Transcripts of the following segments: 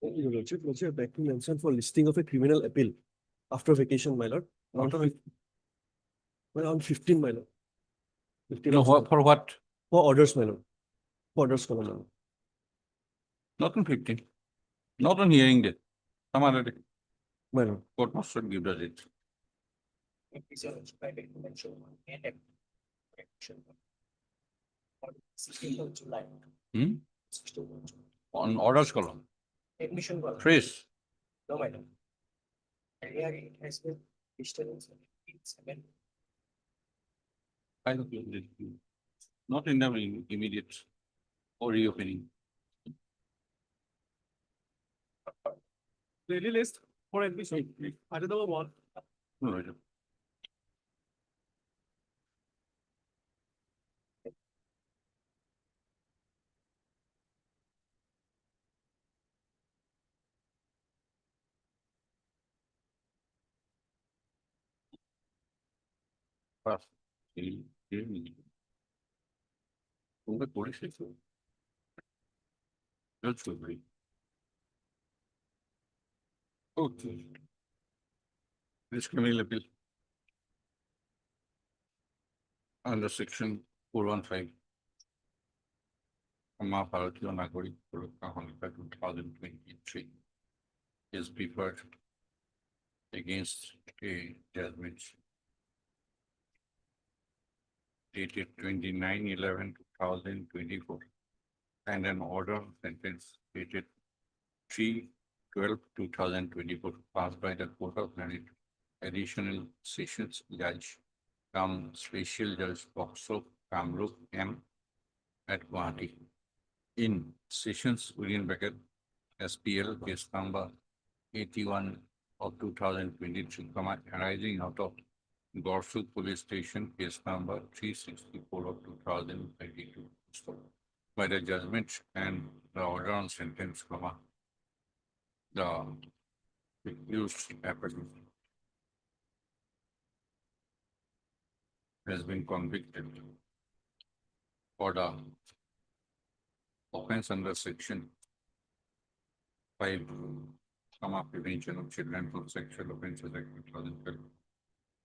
Your Lordship, back to mention for listing of a criminal appeal after vacation, my lord. Around 15, my lord. 15 No, of- for what? For orders, my lord. For orders, my lord. Not on 15. Not on hearing date. Some other day. My lord. Court must give the date. July. Hmm? On orders column. Admission was. Trace. No, madam. Earlier it has been listed in 7. I don't know. Not in the immediate or reopening. Daily list for admission. Item number 1. No, no. Pass. Una police eso. That's good. Okay. This criminal appeal. Under section 415. Bharatiya Nagorik Puraka 2023 is preferred against a judgment dated 29/11/2024 and an order of sentence dated 3/12/2024 passed by the Court of Additional Sessions Judge Special Judge Boxo Kamrup M at Guwahati in Sessions within bracket SPL case number 81 of 2023, arising out of Gorsuk Police Station case number 364 of 2022 by the judgment and the order on sentence, the accused applicant has been convicted for the offense under section 5, Prevention of Children from Sexual Offences Act 2012,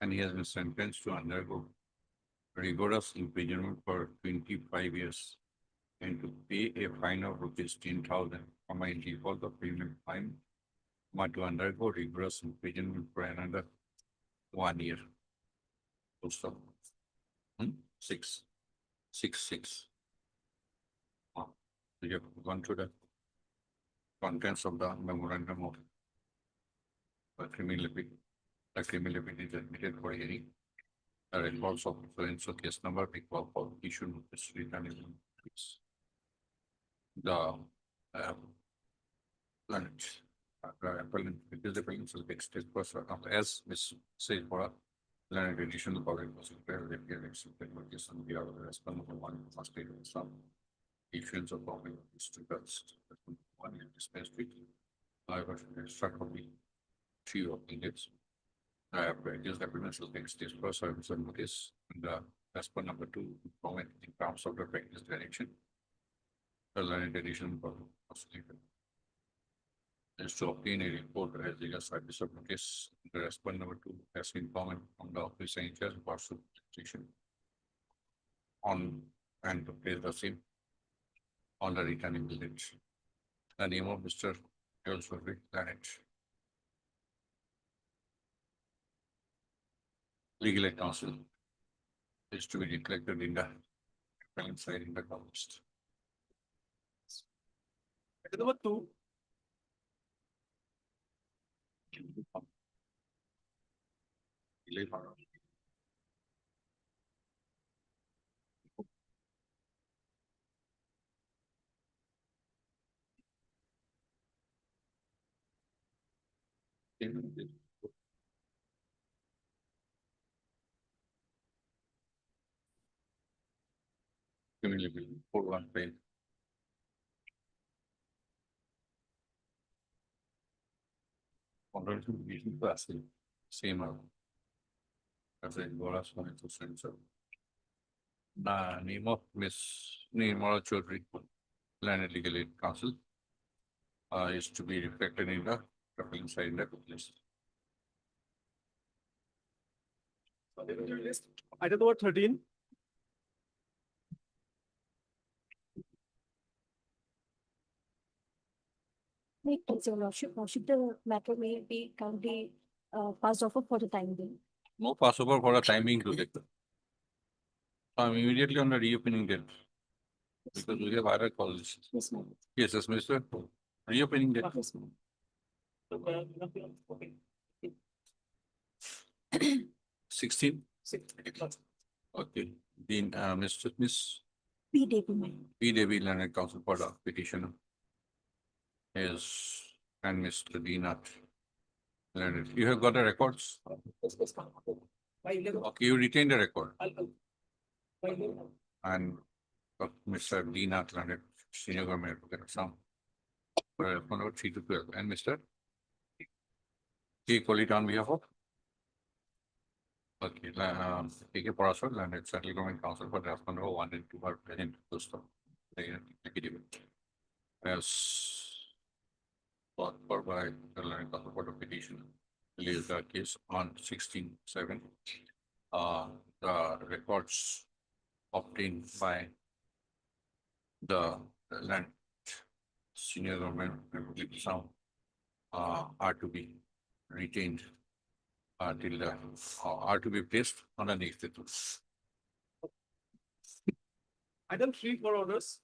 and he has been sentenced to undergo rigorous imprisonment for 25 years and to pay a fine of ₹10,000, in default of payment fine, but to undergo rigorous imprisonment for another 1 year. Full stop. 6. We have gone to the contents of the memorandum of criminal appeal. The criminal appeal is admitted for hearing. The records of so case number be called for issue notice return. The appellant will be extended as Ms. said for a learned additional public was declared that we have accepted notice and we are the responsible one must take some issuance of public districts one year dispensary. However, extra copy 3 of minutes. I have reduced applicants will take stage for service and notice and as per number 2 comment in terms of the practice direction. The learned addition is to obtain a report as the service of notice. The response number 2 has been comment from the office in charge of station on and to place the same on the returning village. The name of Mr. Planet. Legal aid counsel is to be reflected in the appellant side in the comments. Number 2. Criminal 415. Same as it was when it was sent. The name of Miss Nirmala Chaudhary, Learned Legal Aid Counsel. is to be reflected in the appellant side in the list. Item number 13. May please, your lordship, the matter may be currently passed over for the time being. No passover for a timing to it. I'm immediately on the reopening date. Because we have other calls. Yes, ma'am. Yes, yes, Mr. Reopening date. Yes, ma'am. 16. Okay, Dean, Miss P. Devi, ma'am. P. Devi Leonard Council for the petitioner is, and Mr. Deenat Leonard. You have got the records? Okay, you retain the record and Mr. Deenat Leonard, senior government advocate, some. For 3 to 12, and Mr. He call it on behalf of. Okay, K. Parasar, Leonard Central Government Council for draft number 1 and 2 are present to stop the executive. As brought forward by the Leonard Council for the petition, released the case on 16/7. The records obtained by the land senior government some are to be retained till the are to be placed on the next day. Item 3 for orders.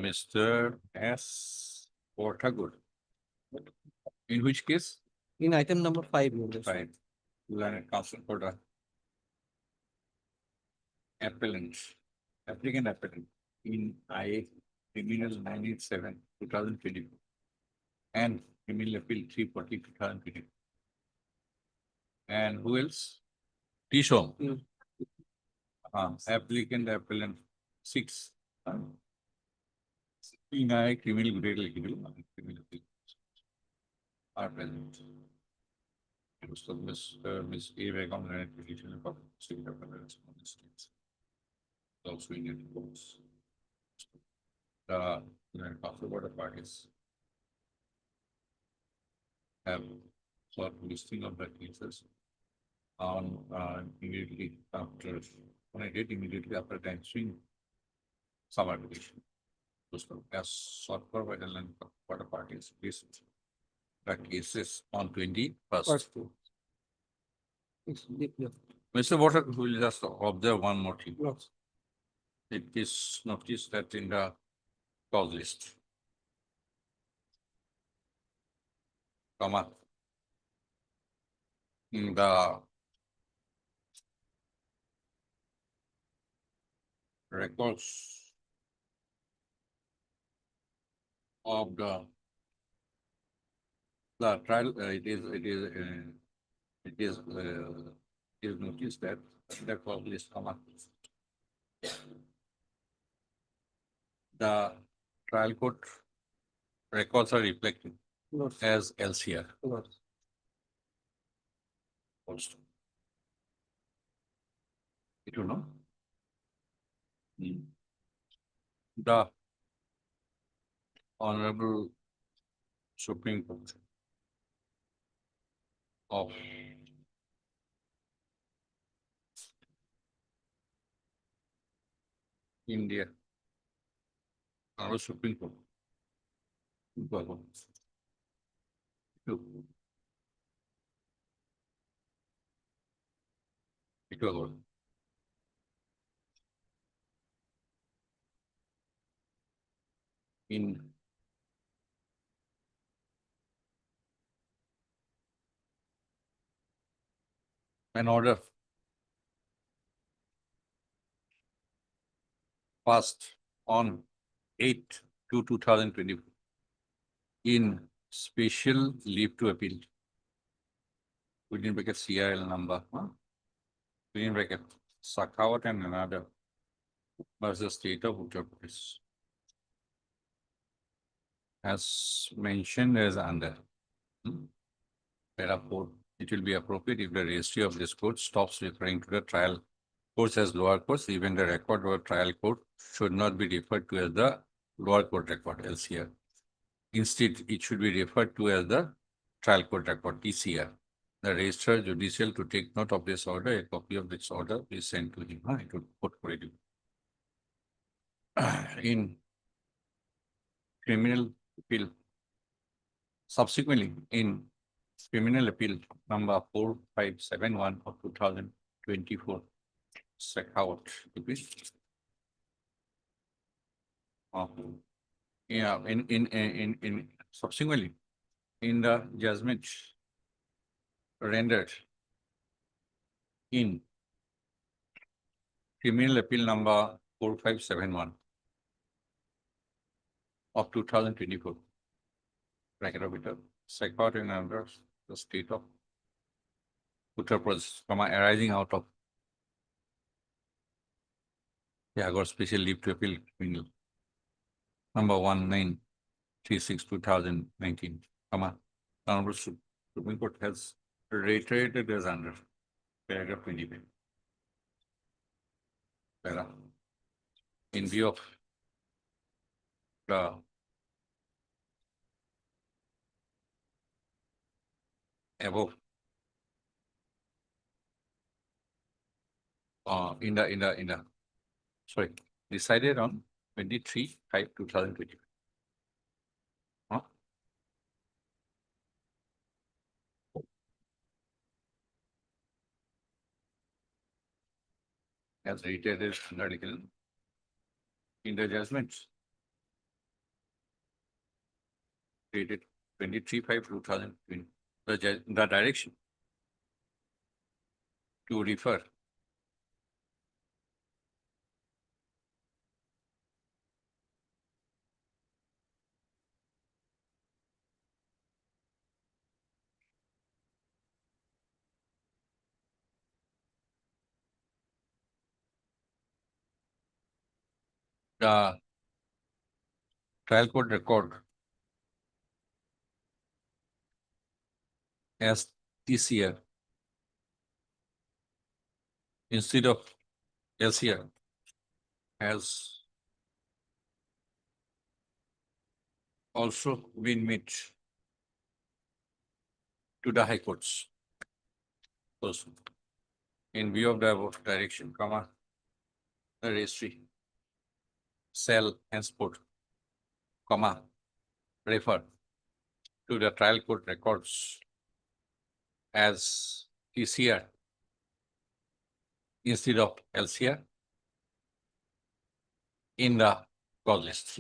Mr. S. Portagood. In which case? In item number 5, Your Worship. Fine. Learned Council for the appellant, applicant appellant in I criminal 987 2020 and criminal appeal 340 2020. And who else? Tishom. Applicant appellant 6. In I criminal criminal appeal are present. So Miss A. Begum, Leonard petition of city of Appearance on the states. Also in the courts. The Council Board of Parties have sought listing of the cases on immediately after, when I did immediately after the ensuing some application. As sought for by the land for the parties, this the cases on 21st. Mr. Water will just observe one more thing. Yes. It is noticed that in the cause list. Comma. In the records of the trial, it is noticed that the cause list comma. The trial court records are reflected Not, as LCR not. also. It will know. The Honorable Supreme Court of India. Honorable Supreme Court. It will. In an order passed on 8/2/2020 in special leave to appeal. Within bracket CIL number, within bracket Sakhawat and another versus state of Uttar Pradesh. As mentioned as under. Para 4, it will be appropriate if the registry of this court stops referring to the trial courts as lower courts, even the record or trial court should not be referred to as the lower court record, LCR. Instead, it should be referred to as the trial court record, TCR. The registrar judicial to take note of this order, a copy of this order is sent to him. It would put for you. In criminal appeal, subsequently in criminal appeal number 4571 of 2024, Sakhawat, yeah, in subsequently in the judgment rendered in criminal appeal number 4571 of 2024, bracket of it, Sakhawat and under the state of Uttar Pradesh, arising out of Yagor special leave to appeal criminal number 1936/2019, Honorable Supreme Court has reiterated as under paragraph 25. In view of the above, sorry, decided on 23/5/2020. As reiterated under article in the judgments dated 23/5/2020, the direction to refer the trial court record as TCR instead of LCR has also been made to the high courts. Also, in view of the above direction, the registry shall henceforth, refer to the trial court records as TCR instead of LCR in the cause list.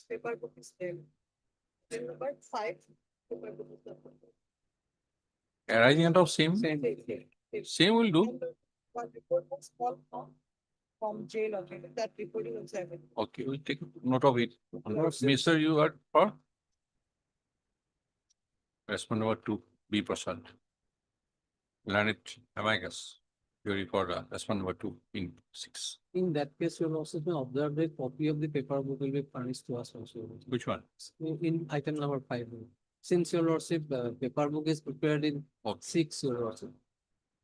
Paper book is there. Then number 5. Paper book is there. Arising out of same will do. And the one report was called from jail or jail. That reporting was having. Okay, we'll take note of it. Mr. You are for? Respond number 2, B Prasad. Learn it, amicus. Jury for respond number 2 in 6. In that case, you will also observe the copy of the paper book will be furnished to us also. Which one? In item number 5. Since your lordship, paper book is prepared in Okay. 6, your lordship.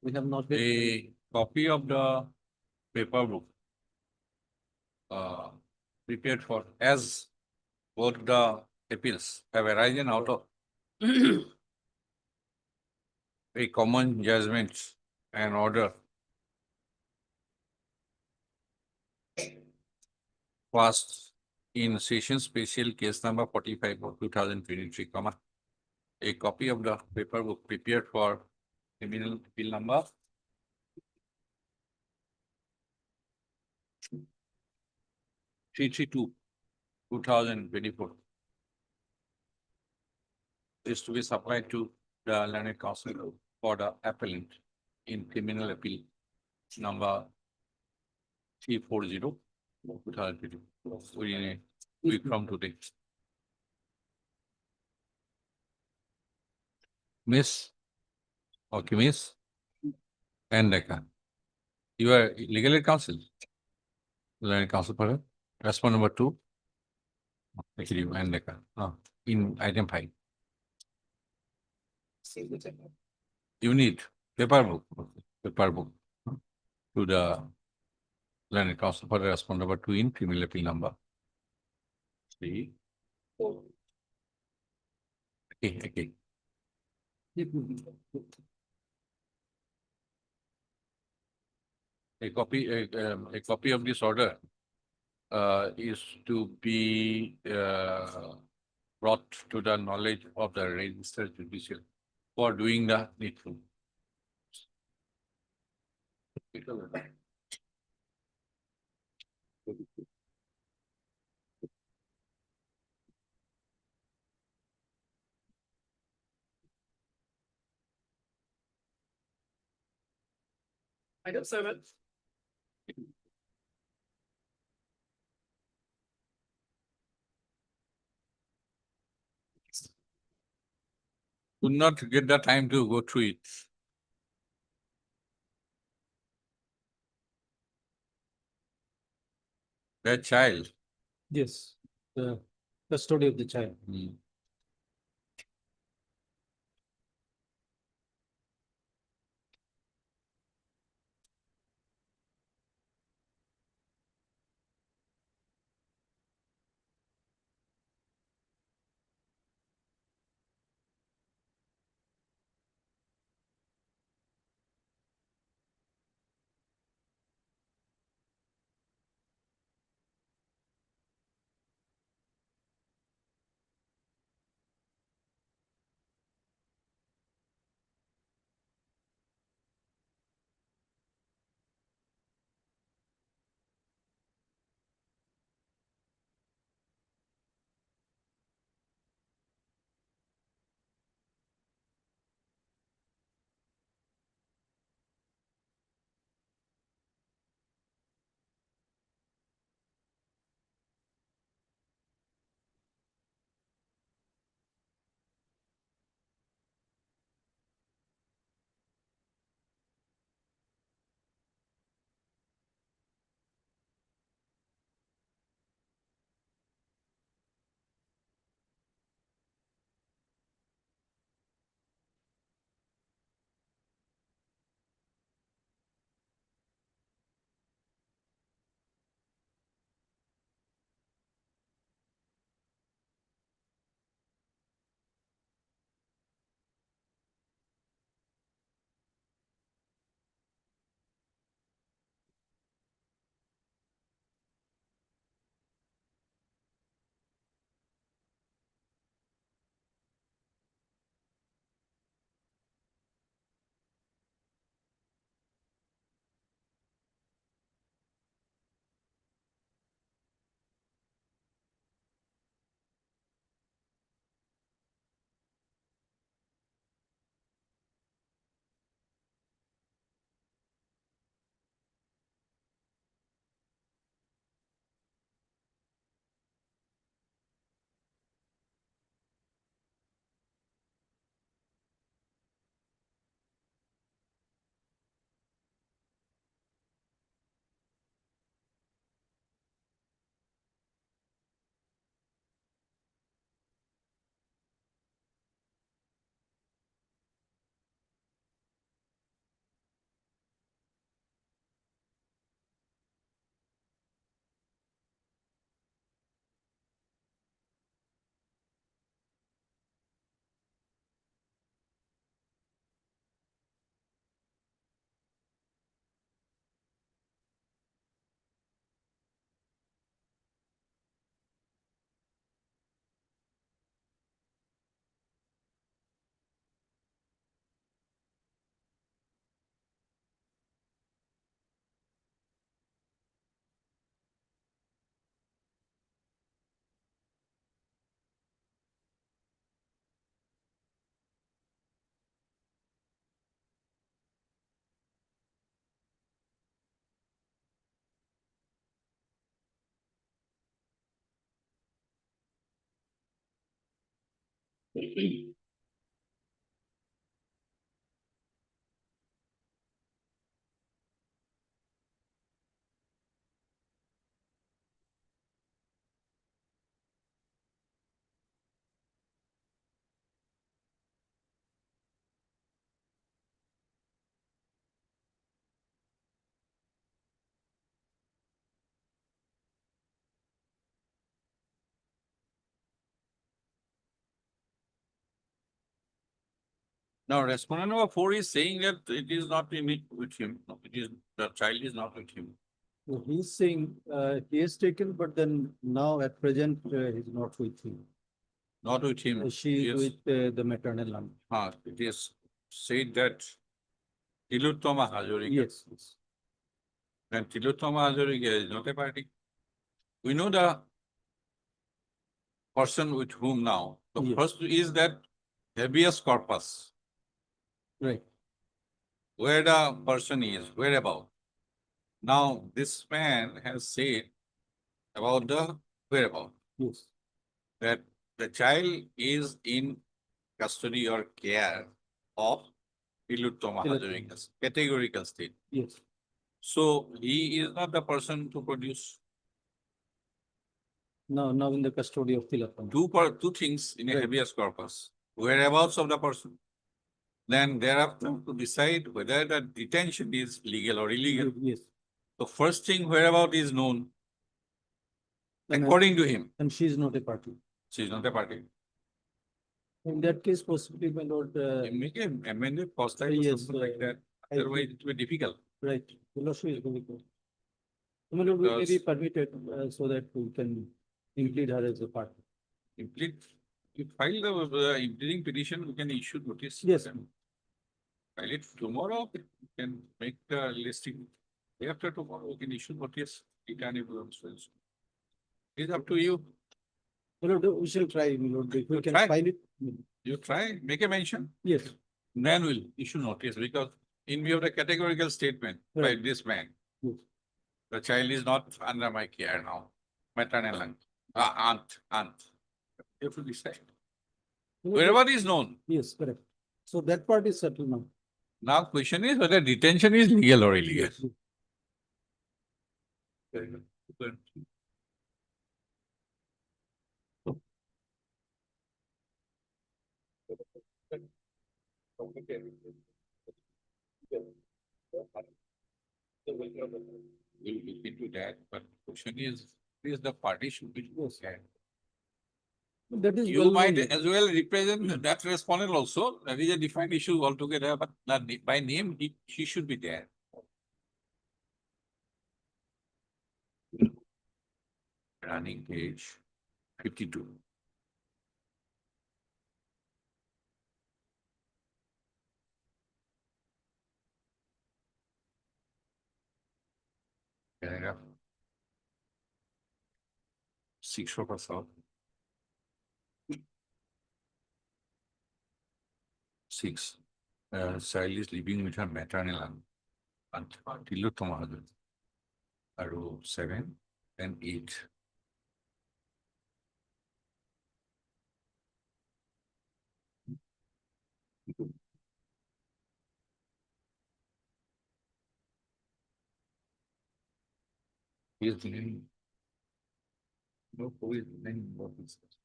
We have not been. A copy of the paper book prepared for as both the appeals have arisen out of a common judgment and order passed in session special case number 45 of 2023, a copy of the paper book prepared for criminal appeal number 332/2024 is to be supplied to the learned counsel for the appellant in criminal appeal number 340, 2022, within a week from today. Miss, okay, Miss Andeka, you are legal aid counsel. Legal aid counsel, pardon. Response number 2. Actually, you Andeka, in item 5. See the general. You need paper book, paper book to the learned counsel for the response number 2 in criminal appeal number 3. Okay. A copy of this order is to be brought to the knowledge of the registered judicial for doing the needful. Item 7. Could not get the time to go through it. That child. Yes, the custody of the child. Now, respondent number 4 is saying that it is not in it with him. No, it is, the child is not with him. So he's saying, he is taken, but then now at present, he's not with him. Not with him. She Yes. is with the maternal aunt. It is said that Tilottama Hazarika. Yes, yes. Then Tilottama Hazarika is not a party. We know the person with whom now. The Yes. first is that habeas corpus, Right. where the person is, whereabout. Now, this man has said about the whereabout, Yes. that the child is in custody or care of Tilottama Tilottama. Hazarika's categorical state. Yes. So he is not the person to produce Now in the custody of Tilakam. two things in a Right. habeas corpus, whereabouts of the person. Then thereafter to decide whether the detention is legal or illegal. Yes. The first thing whereabout is known And, according to him. and she is not a party. She is not a party. In that case, possibly, my lord, Make an amended post or yes, something like that. I Otherwise think- it will be difficult. right, the lawsuit is going to go. My lord, we may be Because- permitted, so that we can include her as a party. Implead, you file the impleading petition, we can issue notice. to Yes. them. File it tomorrow, we can make the listing. Day after tomorrow, we can issue notice. It can influence. It's up to you. My lord, we shall try, my lord, if we can Try. find it. You try, make a mention, Yes, then we'll issue notice because in view of the categorical statement by Right. this man, yes, the child is not under my care now, maternal aunt. You have to decide. My lord, Wherever is known. yes, correct. So that part is settled now. Now question is whether detention is legal or illegal. Yes. Very good. Good. We'll look into that, but question is the party should be. Yes. Yeah. That is. You well might known. as well represent that respondent also. That is a different issue altogether, but by name, she should be there. Running page 52. Paragraph 6 of us out. 6. Child is living with her maternal aunt. Tilottama Hazarika. Arrow 7 and 8. He is living. No, who is living what is this?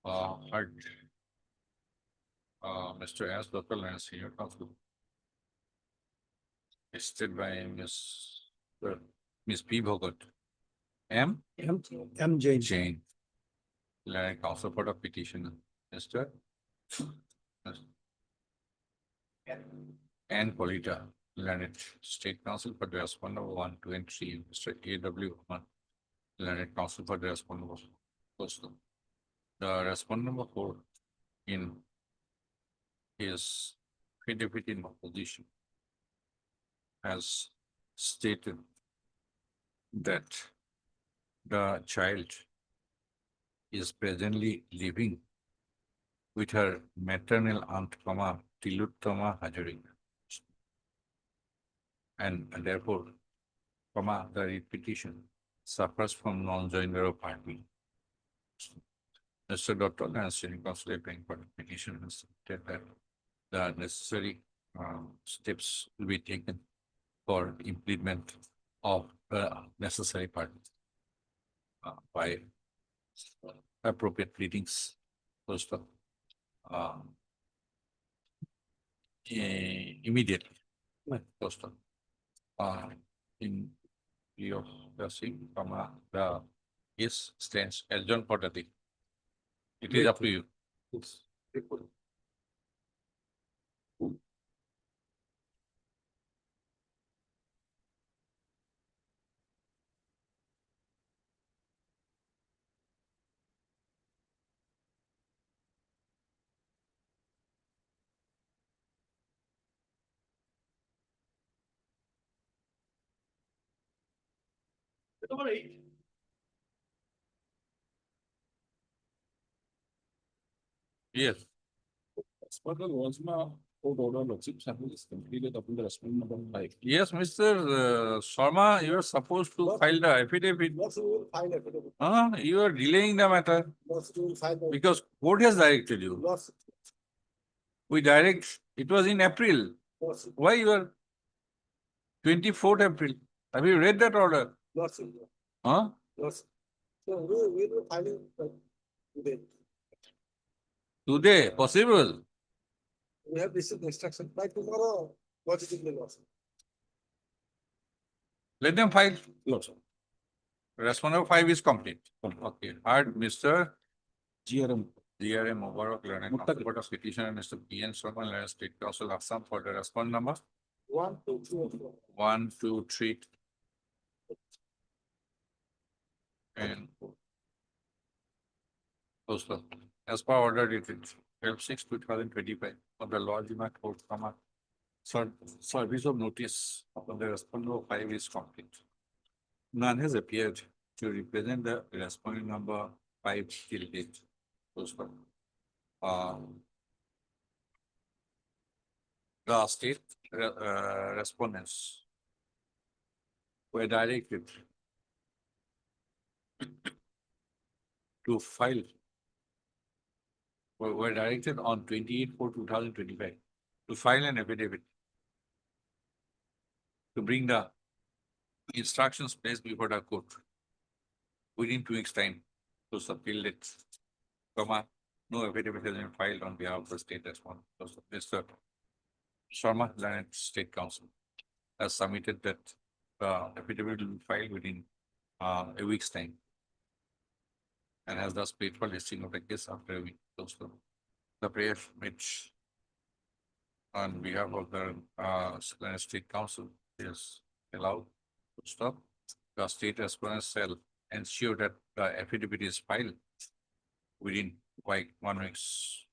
Heard. Mr. S. Local and Senior Counsel. Listed by Miss P. Bhogat. M. M. Jain. Jane. Learned Counsel for the petitioner. Mr. Ann Polita. Learned State Counsel for the respondent 1, 2, and 3. Mr. A.W. Human. Learned Counsel for the respondent also. The respondent number 4 in his affidavit in opposition has stated that the child is presently living with her maternal aunt, Tilottama Hazarika. And therefore, the petition suffers from non-joiner of party. Mr. Dr. Lance City Council applying for the petition has stated that the necessary steps will be taken for implement of the necessary parties by appropriate pleadings. First of immediately. First of in view of the same the case stands adjourned for the day. It is up to you. Yes. As per the laws, court order lordship sample is completed upon the respondent number 5. Yes, Mr. Sharma, you are supposed to file the affidavit. You are delaying the matter because court has directed you. We direct, it was in April. Why you are 24th April? Have you read that order? Huh? Today, possible? We have received instruction by tomorrow. What is the loss? Let them file. Respondent 5 is complete. Okay, heard Mr. GRM. DRM Mubarak Learning Court of Petitioner, Mr. P.N. Sharma, Learning State Council, Assam for the respondent number 1, 2, 3, and 4. 1, 2, 3. And 4. Also, as per order dated 12/6/2025 of the Law Jima Court, service of notice of the respondent 5 is complete. None has appeared to represent the respondent number 5 till date. The state respondents were directed to file, were directed on 28/4/2025 to file an affidavit to bring the instructions placed before the court within 2 weeks' time to appeal it. No affidavit has been filed on behalf of the state respondent. Mr. Sharma, Learned State Council, has submitted that the affidavit will be filed within a week's time and has thus paid for listing of the case after a week. The prayer which on behalf of the Learned State Council is allowed to stop. The state respondent shall ensure that the affidavit is filed within 1 week's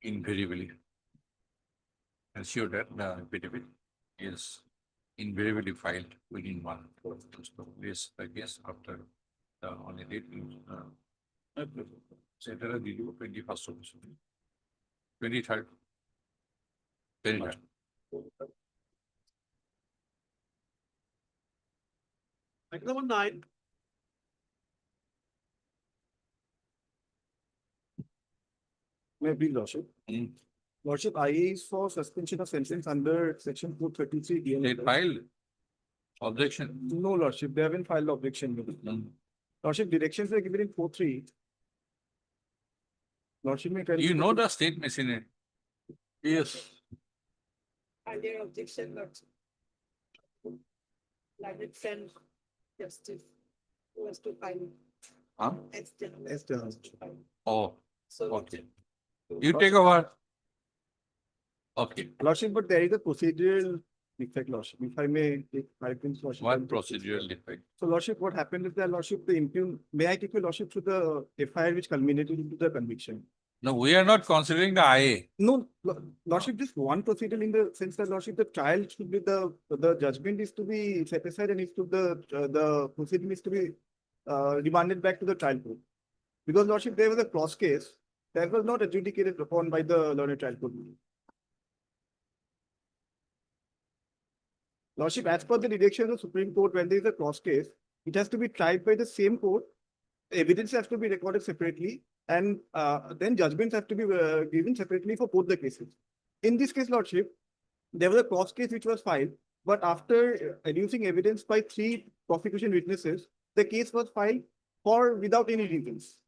invariably. Ensure that the affidavit is invariably filed within 1 week. This the case after the only date. Cetera, 21st of 23rd. 23rd. Item number 9. May I please, Lordship? Lordship, IA is for suspension of sentence under section 233 They DL. filed objection. No, Lordship, they haven't filed objection. Lordship, directions were given in 4.3. Lordship, may I? You know the state machinery. Yes. And their objection not. Like it send justice was to file. Huh? External. Oh, So. okay. You take over. Okay. Lordship, but there is a procedural defect, Lordship. If I may take 5 minutes, Lordship. One procedural defect. So, Lordship, what happened is that, Lordship, may I take your Lordship to the FIR which culminated into the conviction? No, we are not considering the IA. No, Lordship, just one procedure in the sense that, Lordship, the trial should be the judgment is to be set aside and the proceeding is to be remanded back to the trial court. Because, Lordship, there was a cross case that was not adjudicated upon by the learned trial court. Lordship, as per the direction of the Supreme Court, when there is a cross case, it has to be tried by the same court. Evidence has to be recorded separately, and then judgments have to be given separately for both the cases. In this case, Lordship, there was a cross case which was filed, but after adducing evidence by 3 prosecution witnesses, the case was filed for without any reasons.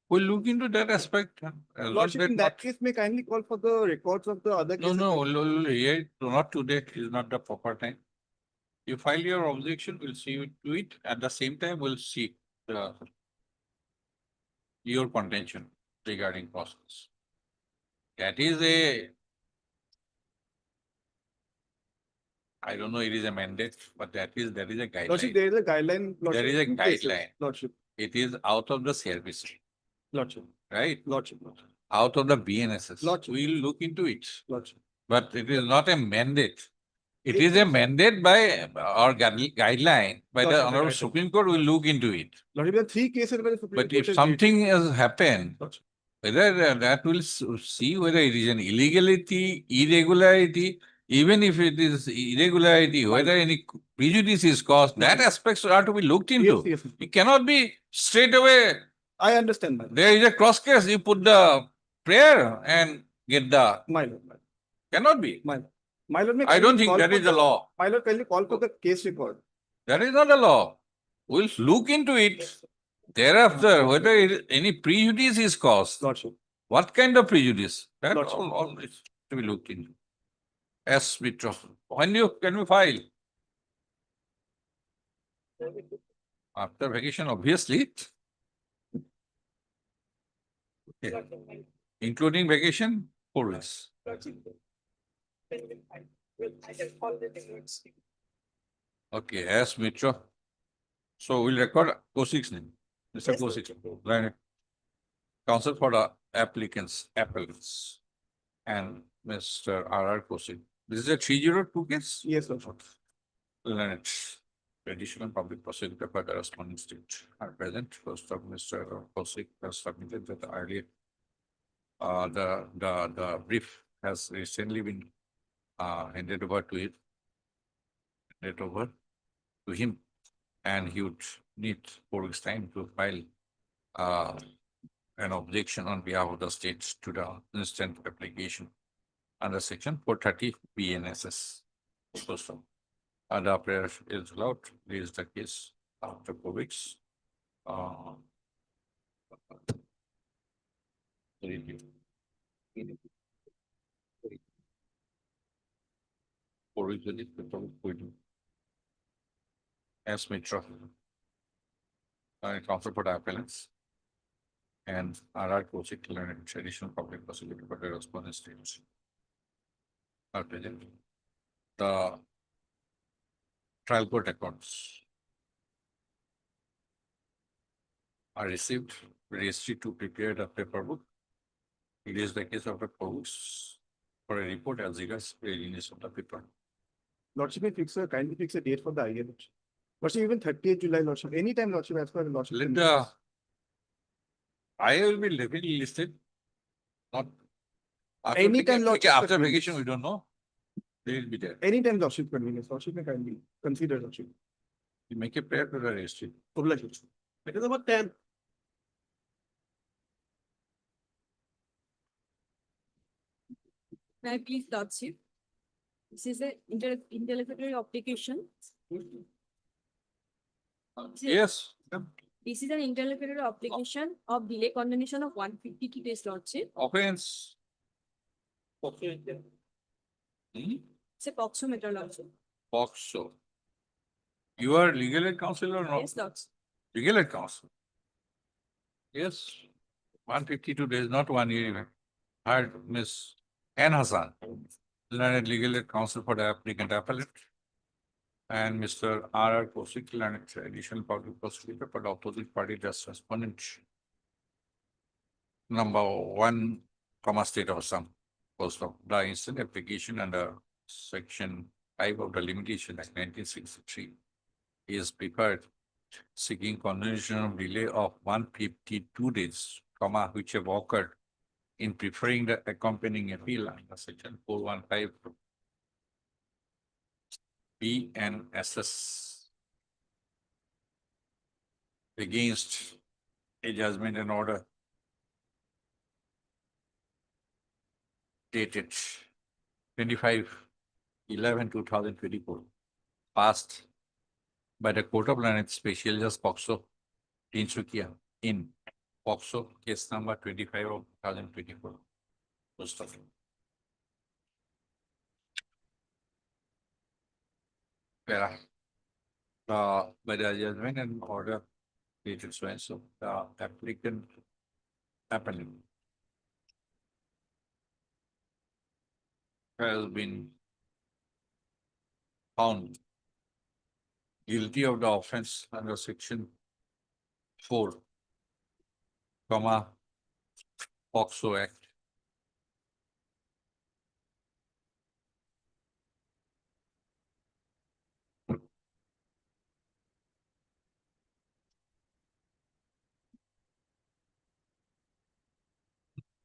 We'll look into that aspect. Lordship, in that case, may kindly call for the records of the other No, cases. no, here, not today, is not the proper time. You file your objection, we'll see to it. At the same time, we'll see your contention regarding process. That is I don't know, it is a mandate, but there is a Lordship, guideline. there is a guideline. Lordship, There is a 2 cases, guideline. Lordship, It is out of the service, Lordship, right? Lordship, Out of the BNSS. Lordship. We'll look into it, Lordship. but it is not a mandate. It is a mandate by our guideline, by the Lordship, Honorable guideline. Supreme Court, we'll look into it. Lordship, there are 3 cases where the Supreme But Court if has something has happened, Lordship. whether that will see whether it is an illegality, irregularity, even if it is irregularity, whether any prejudice is caused, that aspects are to be looked Yes, into. yes, It cannot be straight away, I understand, my lord. there is a cross case, you put the prayer and get the, My lord, cannot be. my lord. My lord, may I don't kindly think call that for is the law. My lord, kindly call for the case record. That is not the law. We'll look into it. Thereafter, whether any prejudice is caused, Lordship. what kind of prejudice? That Lordship. all is to be looked into. Yes, Mitra. When can we file? After vacation, obviously. Okay. Including vacation, 4 weeks. Okay, yes, Mitra. So we'll record Kaushik's name. Mr. Yes, Kaushik, line. Counsel for the applicants, and Mr. R.R. Kaushik. This is a 302 case? Yes, Lordship. Learned. Additional public prosecutor by the responding state are present. First of Mr. Kaushik has submitted that earlier. The brief has recently been handed over to it. Handed over to him, and he would need 4 weeks' time to file an objection on behalf of the state to the instant application under section 430 BNSS. So, the prayer is allowed, raise the case after 4 weeks. Review. 4 weeks, as Mitra. Counsel for the appellants. And R.R. Kaushik, learned traditional public prosecutor for the responding states. Are present. The trial court accounts are received, registry to prepare the paperwork. It is the case of the courts for a report as regards readiness of the paper. Lordship, may kindly fix a date for the IL. Lordship, even 30th July, Lordship, anytime, Lordship, as per the Lordship. Let the I will be definitely listed. Not. After Anytime, Lordship, After convenience. vacation, we don't know. They will be there. Anytime, Lordship, convenience. Lordship, may kindly consider, Lordship. You make a prayer to the registry. Lordship. It is about 10. May I please, Lordship? This is an interlocutory application. Yes. This is an interlocutory application of delay condemnation of 152 days, Lordship. Offense. It's a POCSO matter, Lordship. POCSO. You are legal aid counsel or not? Yes, Lordship. Legal aid counsel. Yes. 152 days, not 1 year even. Hired Miss N. Hassan, learned legal aid counsel for the applicant appellate. And Mr. R.R. Kaushik, learned additional public prosecutor for the opposite party just respondent. Number 1, state of Assam. Post of the instant application under section 5 of the Limitation Act 1963 is prepared seeking condemnation of delay of 152 days, which have occurred in preferring the accompanying appeal under section 415 BNSS against a judgment and order dated 25/11/2024, passed by the Court of Learned Special Judge POCSO, Tinsukia, in POCSO case number 25 of 2024. Most of it. Para. By the judgment and order dated so and so, the appellant has been found guilty of the offense under section 4, POCSO Act.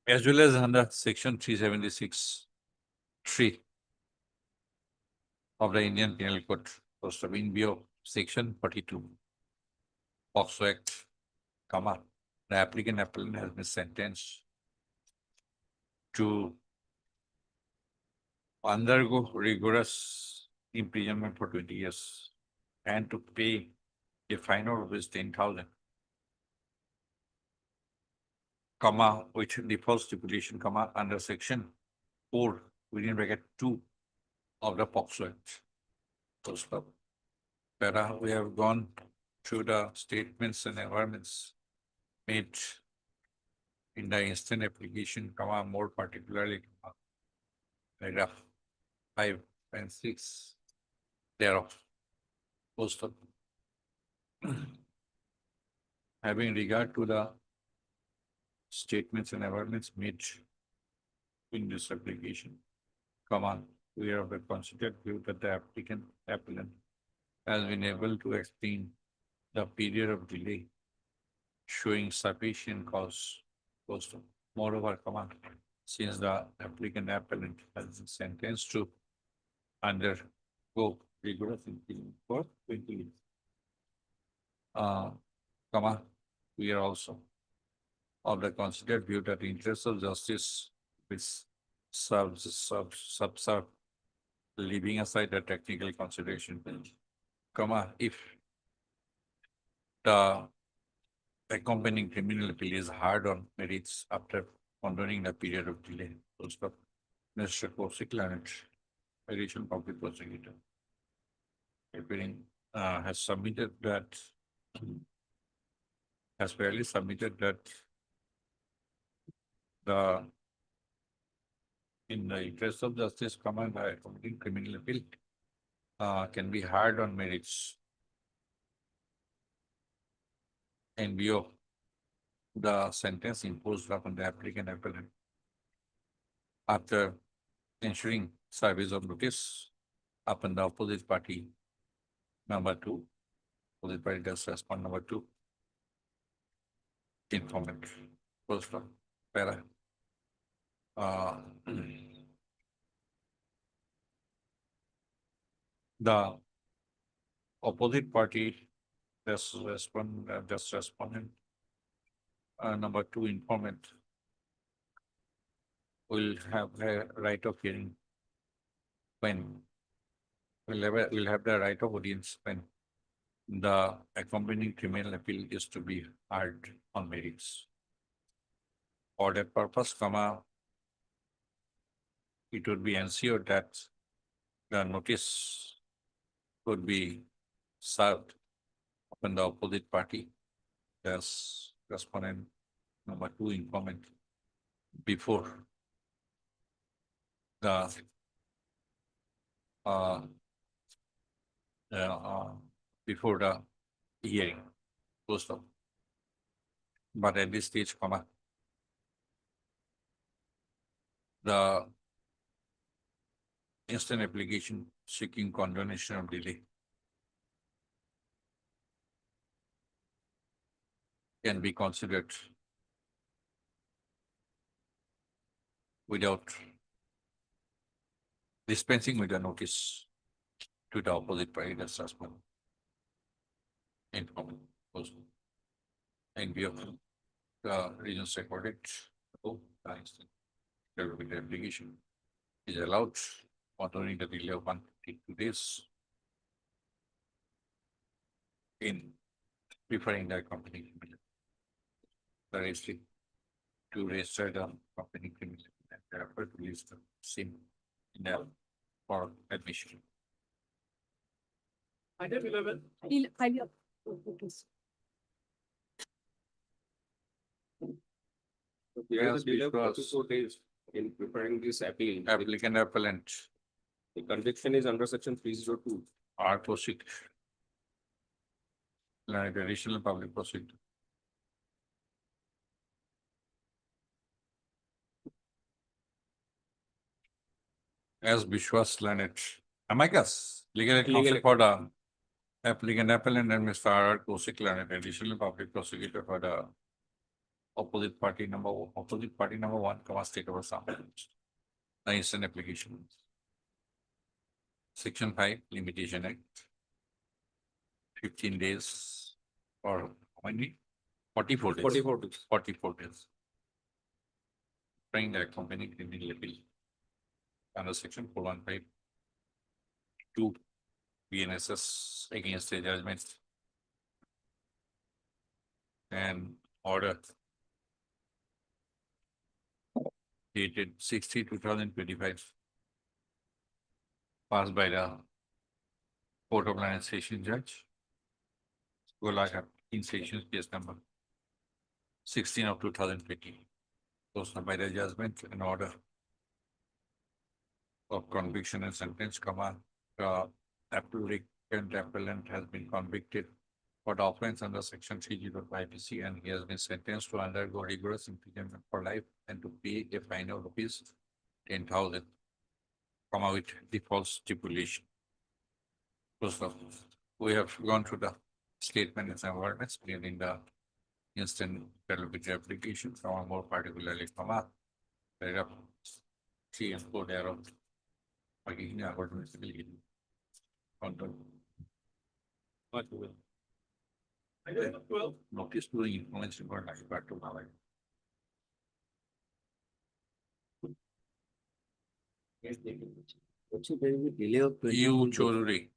As well as under section 376(3) of the Indian Penal Code, post of in view of section 42, POCSO Act, the appellant has been sentenced to undergo rigorous imprisonment for 20 years and to pay a fine of rupees 10,000, with default stipulation, under section 4 within bracket 2 of the POCSO Act. Full stop. Para, we have gone through the statements and environments made in the instant application, more particularly paragraph 5 and 6 thereof. Full stop. Having regard to the statements and environments made in this application, we have the considered view that the appellant has been able to explain the period of delay showing sufficient cause. Moreover, since the appellant has been sentenced to undergo rigorous imprisonment for 20 years. We are also of the considered view that the interest of justice is subserve, leaving aside the technical consideration, if the accompanying criminal appeal is hard on merits after condoning the period of delay. Mr. Kaushik Leonard, additional public prosecutor, appearing, has submitted that, has fairly submitted that in the interest of justice, the accompanying criminal appeal can be hard on merits in view of the sentence imposed upon the appellant after ensuring service of notice upon the opposite party number 2. Opposite party does respond number 2. Informant. Full stop. Para. The opposite party just respondent number 2 informant will have a right of hearing when will have the right of audience when the accompanying criminal appeal is to be heard on merits. For that purpose, it would be ensured that the notice could be served upon the opposite party as respondent number 2 informant before the before the hearing. Close up. But at this stage, the instant application seeking condonation of delay can be considered without dispensing with the notice to the opposite party, that's suspended. In common, also. In view of the region's recorded, there will be the application is allowed, ordering the delay of 152 days in preferring the company. The registry to register the company criminal and therefore to use the same in the for admission. Item 11. Highly There Yes, is a delay of because- 44 days in preparing this appeal. Applicant appellant The conviction is under section 302. are proceed. Like additional public prosecutor. As Vishwas Lanet, amicus, legal counsel Legal for the applicant appellant and Mr. R. Kosik Lanet, additional public prosecutor for the opposite party number one, comma state of Assam. The instant application. Section 5 Limitation Act. 15 days or how many? 44 days. 44 days. 44 days. Bring the company criminal appeal. Under section 415. 2 BNSS against the judgment. And order. Dated 60/2025. Passed by the Court of Land and Session Judge. Golaghat in Sessions case number 16 of 2020. Those by the judgment and order of conviction and sentence, the appellant has been convicted for the offense under section 305 PC and he has been sentenced to undergo rigorous imprisonment for life and to pay a fine of rupees 10,000, with default stipulation. First of all, we have gone through the statement and awareness in the instant television application from more particularly from us. Paragraph 3 and 4 thereof. Again, according to the control. Item 12. Notice to the information for like back to Malay. Also, there is a delay of 24 You days. Chaudhary,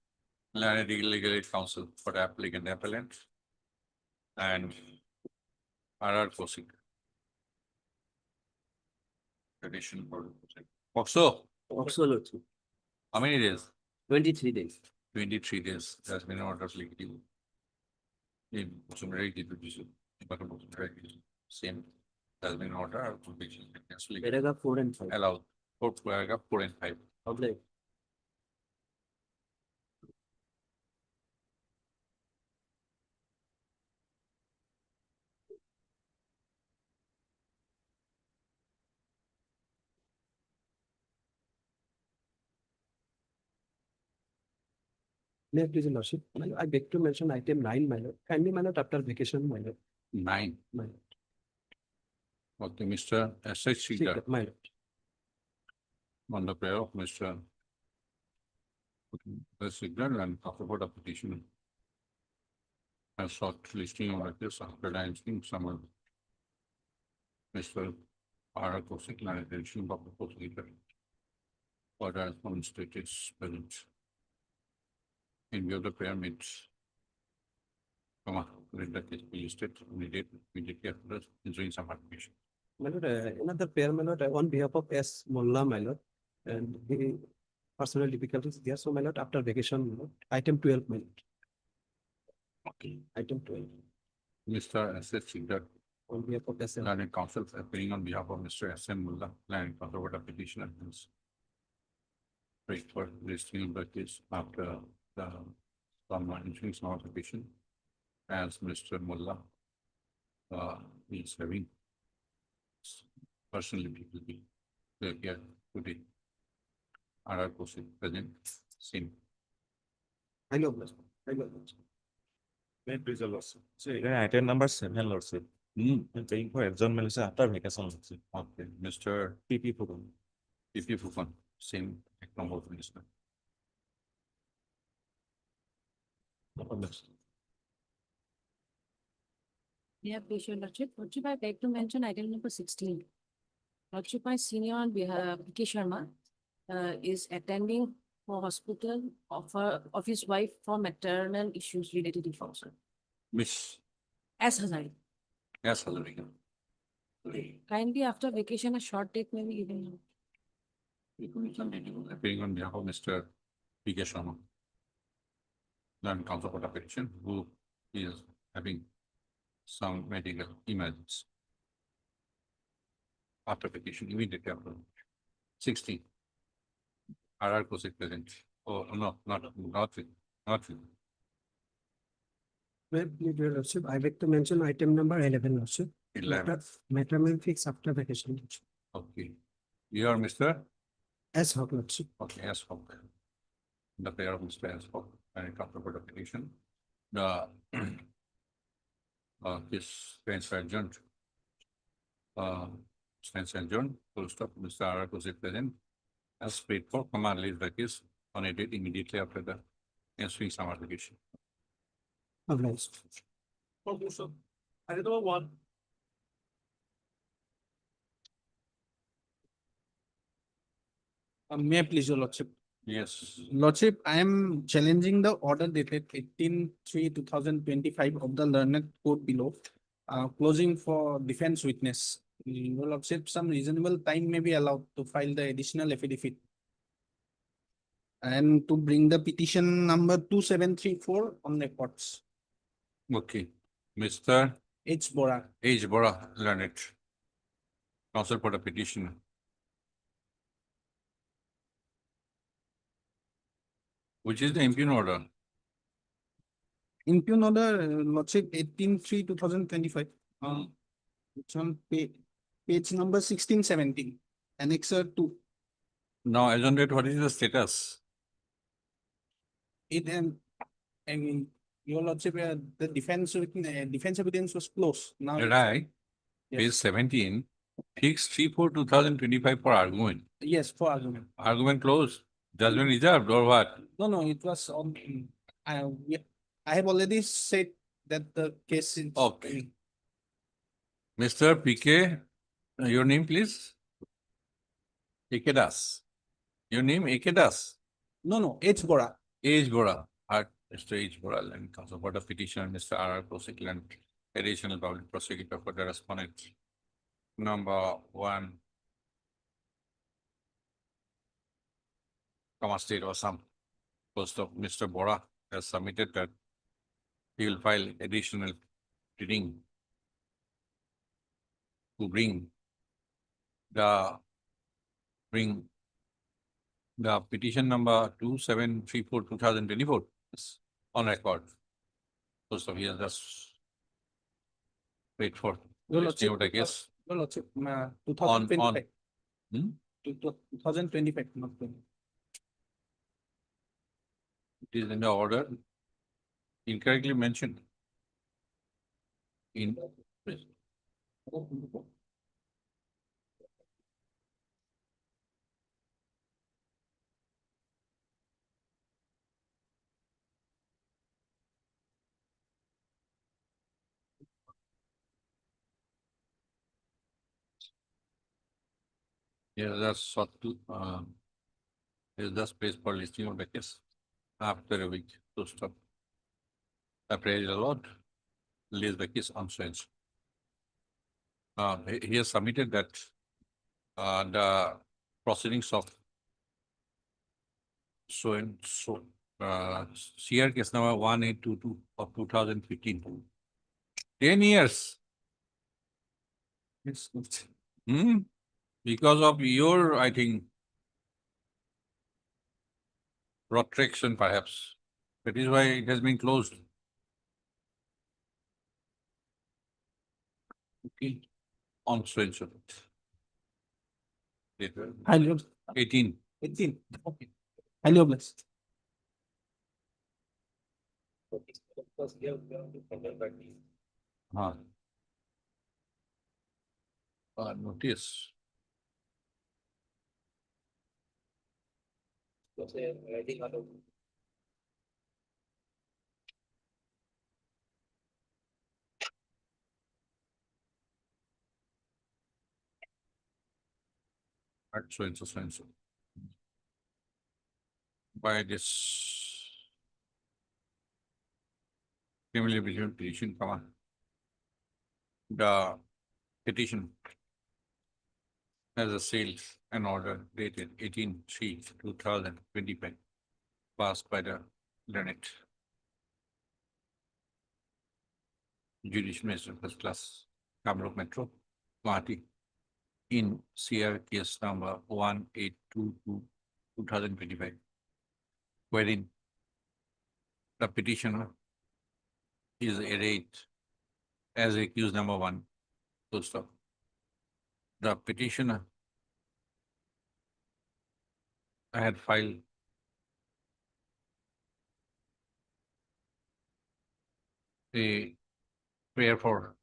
Land Legal Aid Council for the applicant appellant. And R. Kosik. Additional for. Also, Also, Lordship, how many days? 23 days. 23 days, there's been an order of legal. In summary, same, there's been an order of conviction. Paragraph 4 and 5. Allowed, paragraph 4 and 5. Okay. May I please, your Lordship, I beg to mention item 9, my lord. Kindly, my lord, after vacation, my lord. 9. My lord. Okay, Mr. S.H. Sridhar, My lord. on the prayer of Mr. Sridhar and after the petition. I sought listing of this after listing some of Mr. R. Kosik, Land Addition of the Prosecutor. For the status present. In view of the prayer meets. Come on, read the case be listed immediately after entering some application. My lord, another pair, my lord, on behalf of S. Mullah, my lord, and the personal difficulties there. So, my lord, after vacation, my lord, item 12, my lord. Okay. Item 12, Mr. S.H. Sridhar, on behalf of S. Land and Council appearing on behalf of Mr. S.M. Mullah, Land and Council with a petition and this. Wait for listing of the case after the someone entering some application. As Mr. Mullah. Is having. Personally, people be here today. R. Kosik present, same. I love that. I love that. May it please your lordship. So item number 7, lordship. I'm paying for adjournment after vacation, lordship. Okay, Mr. PP program. P.P. Fukan, same number of minister. Yeah, please, your lordship. Lordship, I beg to mention item number 16. Lordship, my senior on behalf, K. Sharma, is attending for hospital of his wife for maternal issues related to cancer. Miss, As Hazari. yes, Hillary. Kindly after vacation, a short date may be given. We will continue appearing on behalf of Mr. P. K. Sharma. Then counsel for the petition, who is having some medical emergency. After petition, immediately after. 16. RR Kosik present. Oh, no, not with. May I plead your lordship, I beg to mention item number 11, lordship. 11. Matter may fix after vacation, lordship. Okay. You are Mr. As Hawk, lordship. Okay, S. Hope. The prayer of Mr. S. Hope, and it comes about the petition. The this stands adjourned. Stands adjourned, full stop, Mr. R. Kosik present. As paid for, command leaves the case on a date immediately after the ensuing summer application. Obliged. May I please, your lordship? Yes. Lordship, I am challenging the order dated 18/3/2025 of the learned court below, closing for defense witness. Your lordship, some reasonable time may be allowed to file the additional affidavit and to bring the petition number 2734 on records. Okay. Mr. H. Bora. H. Bora, learned. Counsel for the petition. Which is the impugn order? Impugn order, lordship 18/3/2025. It's on page number 1617, annexer 2. Now, as on date, what is the status? It I mean, your lordship, the defense evidence was closed. Now, Right, yes. page 17, fixed 3/4/2025 for argument. Yes, for argument. Argument closed, judgment reserved or what? No, it was on. I have already said that the case is. Okay. Mr. PK, your name please? AK Das. Your name AK Das? No, H. Bora. H. Bora, Mr. H. Bora, and counsel for the petitioner, Mr. R. Kosik, and additional public prosecutor for the respondent. Number 1. Kama State or some post of Mr. Bora has submitted that he will file additional pleading to bring the petition number 2734/2024 on record. Post of he has just wait for. Your listing lordship, of the case. Your lordship, 2025. Hmm? 2025, not 20. It is in the order incorrectly mentioned. In yeah, that's what to is the space for listing of the case after a week to stop. Appraise a lot, list the case on sales. He has submitted that the proceedings of so and so CR case number 1822 of 2015. 10 years. Yes, lordship. Because of your, I think, protraction perhaps. That is why it has been closed. Okay. On so and so. Highly obliged. 18. 18. Okay. Highly obliged. Notice. at so and so, so and so. By this criminal petition, comma, the petition has a sales and order dated 18/3/2025, passed by the learned Judicial Magistrate First Class, Kamruk Metro, Guwahati, in CR case number 1822/2025, wherein the petitioner is arraigned as accused number 1, full stop. The petitioner had filed a prayer for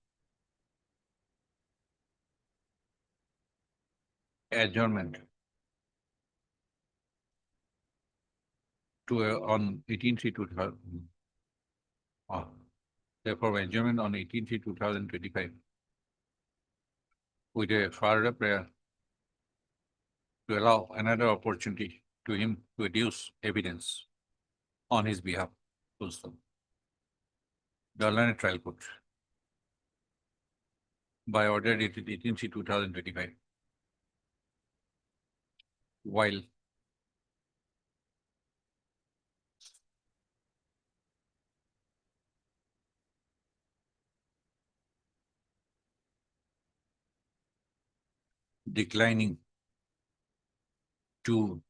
adjournment to on 18/3/2000. Therefore, adjournment on 18/3/2025 with a further prayer to allow another opportunity to him to adduce evidence on his behalf. Full stop. The learned trial court, by order dated 18/3/2025, while declining to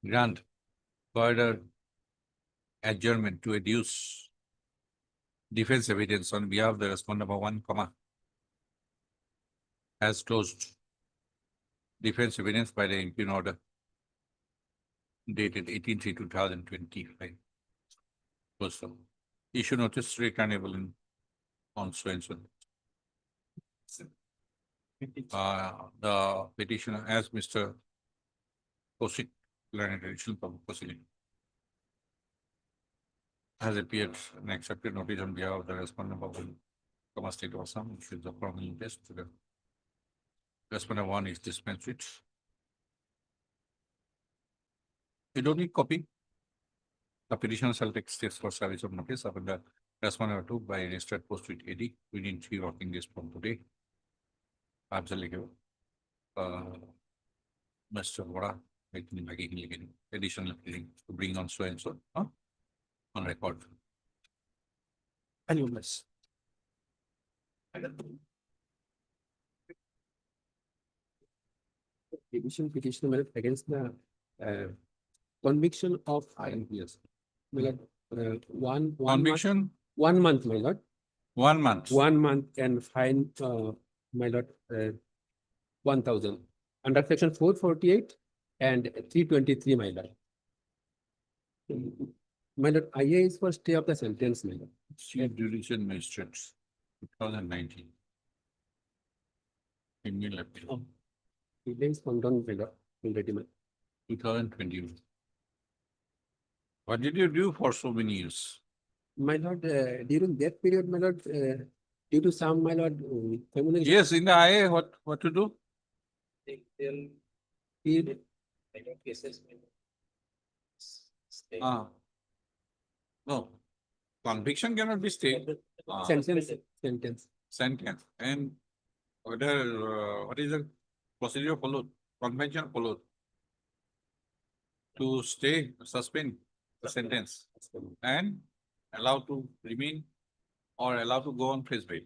grant further adjournment to adduce defense evidence on behalf of the respondent number 1, comma, has closed defense evidence by the impugned order dated 18/3/2025. Close stop. Issue notice returnable in on so and so. The petitioner, as Mr. Kaushik, learned additional public proceeding, has appeared and accepted notice on behalf of the respondent number 1, comma, State of Assam, which is the prominent test to the respondent 1 is dispensed with. You don't need copy. The petitioner shall take steps for service of notice upon the respondent 2 by registered post with AD within 3 working days from today. Absolutely. Mr. Vora, making additional pleading to bring on so and so, on record. And you miss. Division petition my lord, against the conviction of IMPS. My lord, one month, Conviction, 1 month, my lord, 1 month. 1 month and fine, my lord, 1,000 under section 448 and 323, my lord. My lord, IA is for stay of the sentence, my lord. Chief Judicial Magistrate, 2019. Indian appeal, It is condoned, my lord, already, my. 2020. What did you do for so many years? My lord, during that period, my lord, due to some, my lord, community. Yes, in the IA, what to do? They'll Period. cases. Stay. No, conviction cannot be stayed. Sentence. Sentence. And whether, what is the procedure followed, convention followed to stay, suspend the sentence and allow to remain or allow to go on fresh bail.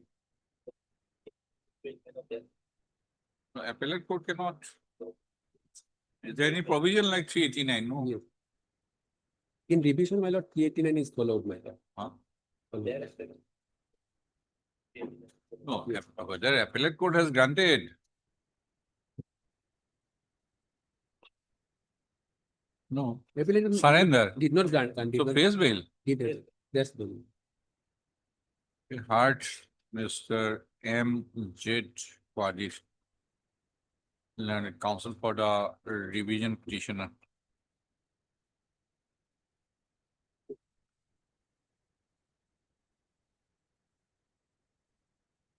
No, appellate court cannot. Is there any provision like 389? No. Yes. In revision, my lord, 389 is followed, my lord. Huh? Followed. No, whether appellate court has granted. No, Appellate surrender. did not grant. Did So not- face bail. did- That's the. Heart, Mr. M. J. Quadish, learned counsel for the revision petitioner.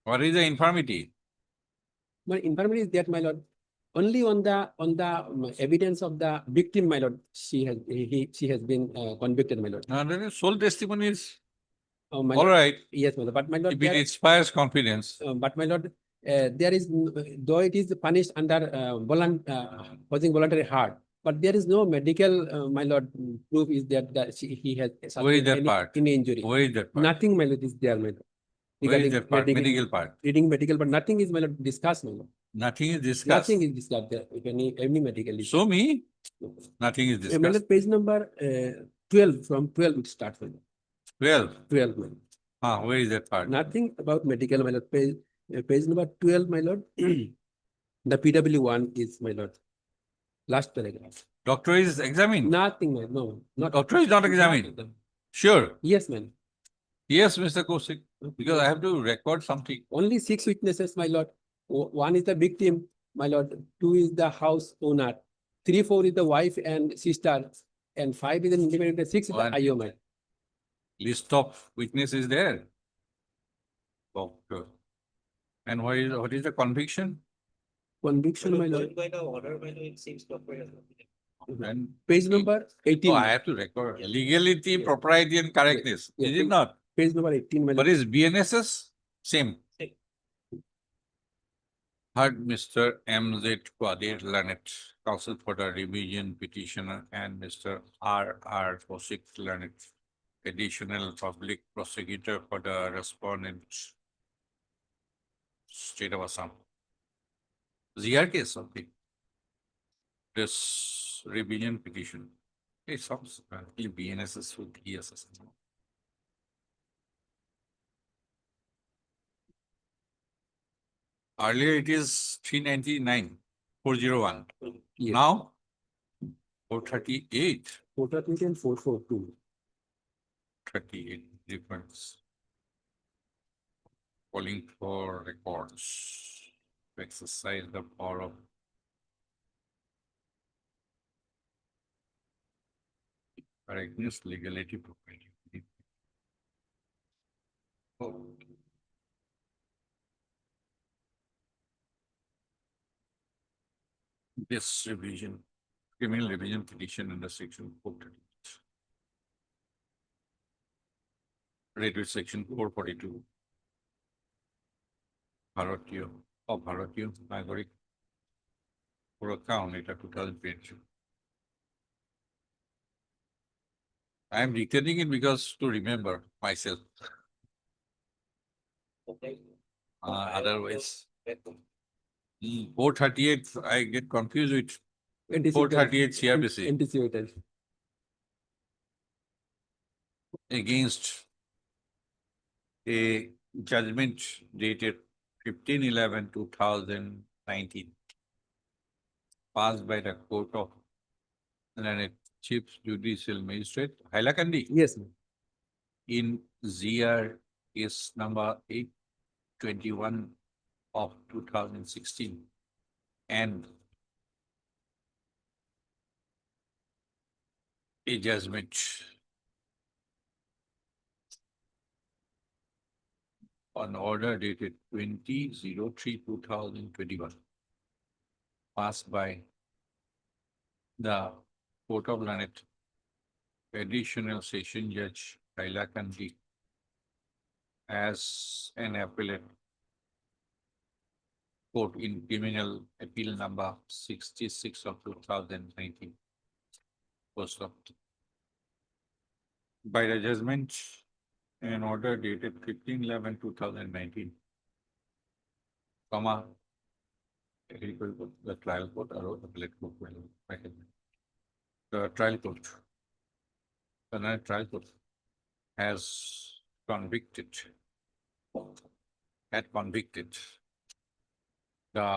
What is the infirmity? My infirmity is that, my lord, only on the evidence of the victim, my lord, she has been convicted, my lord. Now, then sole testimony is My all lord, right. yes, my lord, but my lord, If it inspires confidence, but my lord, there is, though it is punished under causing voluntary harm, but there is no medical, my lord, proof is that he has where is sustained that part? any injury. Where is that part? Nothing, my lord, is there, my lord. Where is Regarding- that part? regarding- Medical part? Reading medical, but nothing is, my lord, discussed, my lord. Nothing is discussed. Nothing is discussed there, if any medical issue. Show me. Nothing is My discussed. lord, page number 12, from 12 it starts, my lord. 12. 12, my lord. Where is that part? Nothing about medical, my lord. Page number 12, my lord. The PW1 is, my lord. Last paragraph. Doctor is examined. Nothing, my lord. No, not. Doctor is not examined. Sure. Yes, man. Yes, Mr. Kosik, because I have to record something. Only 6 witnesses, my lord. One is the victim, my lord. 2 is the house owner. 3, 4 is the wife and sister. And 5 is an independent. 6 is the One. IO, man. List of witnesses there. Doctor. And what is the conviction? Conviction, my lord. Going by the order, my lord, it seems doctor has not been. And Page number 18. oh, I have to record legality, propriety, and correctness. Yes. Is it not? Page number 18, my lord. What is BNSS? Same. Same. Heard Mr. M.Z. Qadir Lanet, counsel for the revision petitioner, and Mr. R.R. Kosik Lanet, additional public prosecutor for the respondent, State of Assam. ZR case something. This revision petition. It sounds apparently BNSS with ESS. Earlier it is 399, 401. Yes. Now 438, 438 and 442. 38 difference. Calling for records to exercise the power of correctness, legality, propriety. Oh. This revision, criminal revision petition under section 438. Read with section 442. Bharatiya Nagarik Purakan, এটা 2022. I am dictating it because to remember myself. Okay. Otherwise, 438, I get confused with Anticipated. 438 CRPC Anticipated. against a judgment dated 15/11/2019 passed by the Court of Learned Chief Judicial Magistrate Hailakandi Yes, ma'am. in ZR case number 821 of 2016 and a judgment on order dated 20/03/2021 passed by the Court of Learned Additional Session Judge Hailakandi as an appellate court in criminal appeal number 66 of 2019 was stopped. By the judgment and order dated 15/11/2019, comma, the trial court or appellate court, the trial court, the trial court has had convicted the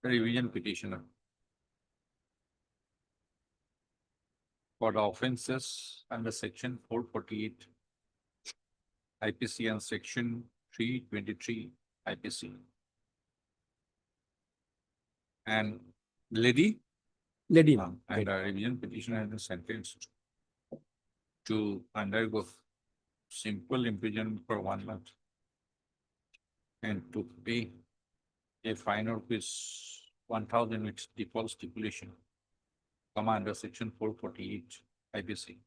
revision petitioner for the offenses under section 448 IPC and section 323 IPC. And lady Lady. and the revision petitioner has been sentenced to undergo simple imprisonment for 1 month and to pay a fine of rupees 1,000 with default stipulation, comma under section 448 IPC.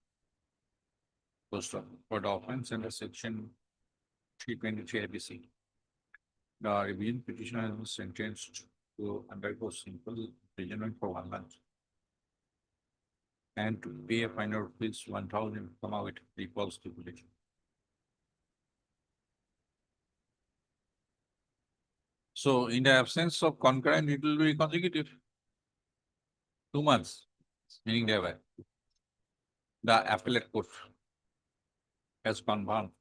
First of, for the offense under section 323 IPC. The revision petitioner has been sentenced to undergo simple imprisonment for 1 month and to pay a fine of rupees 1,000, comma with default stipulation. So in the absence of concurrent, it will be consecutive. 2 months, meaning thereby the appellate court has confirmed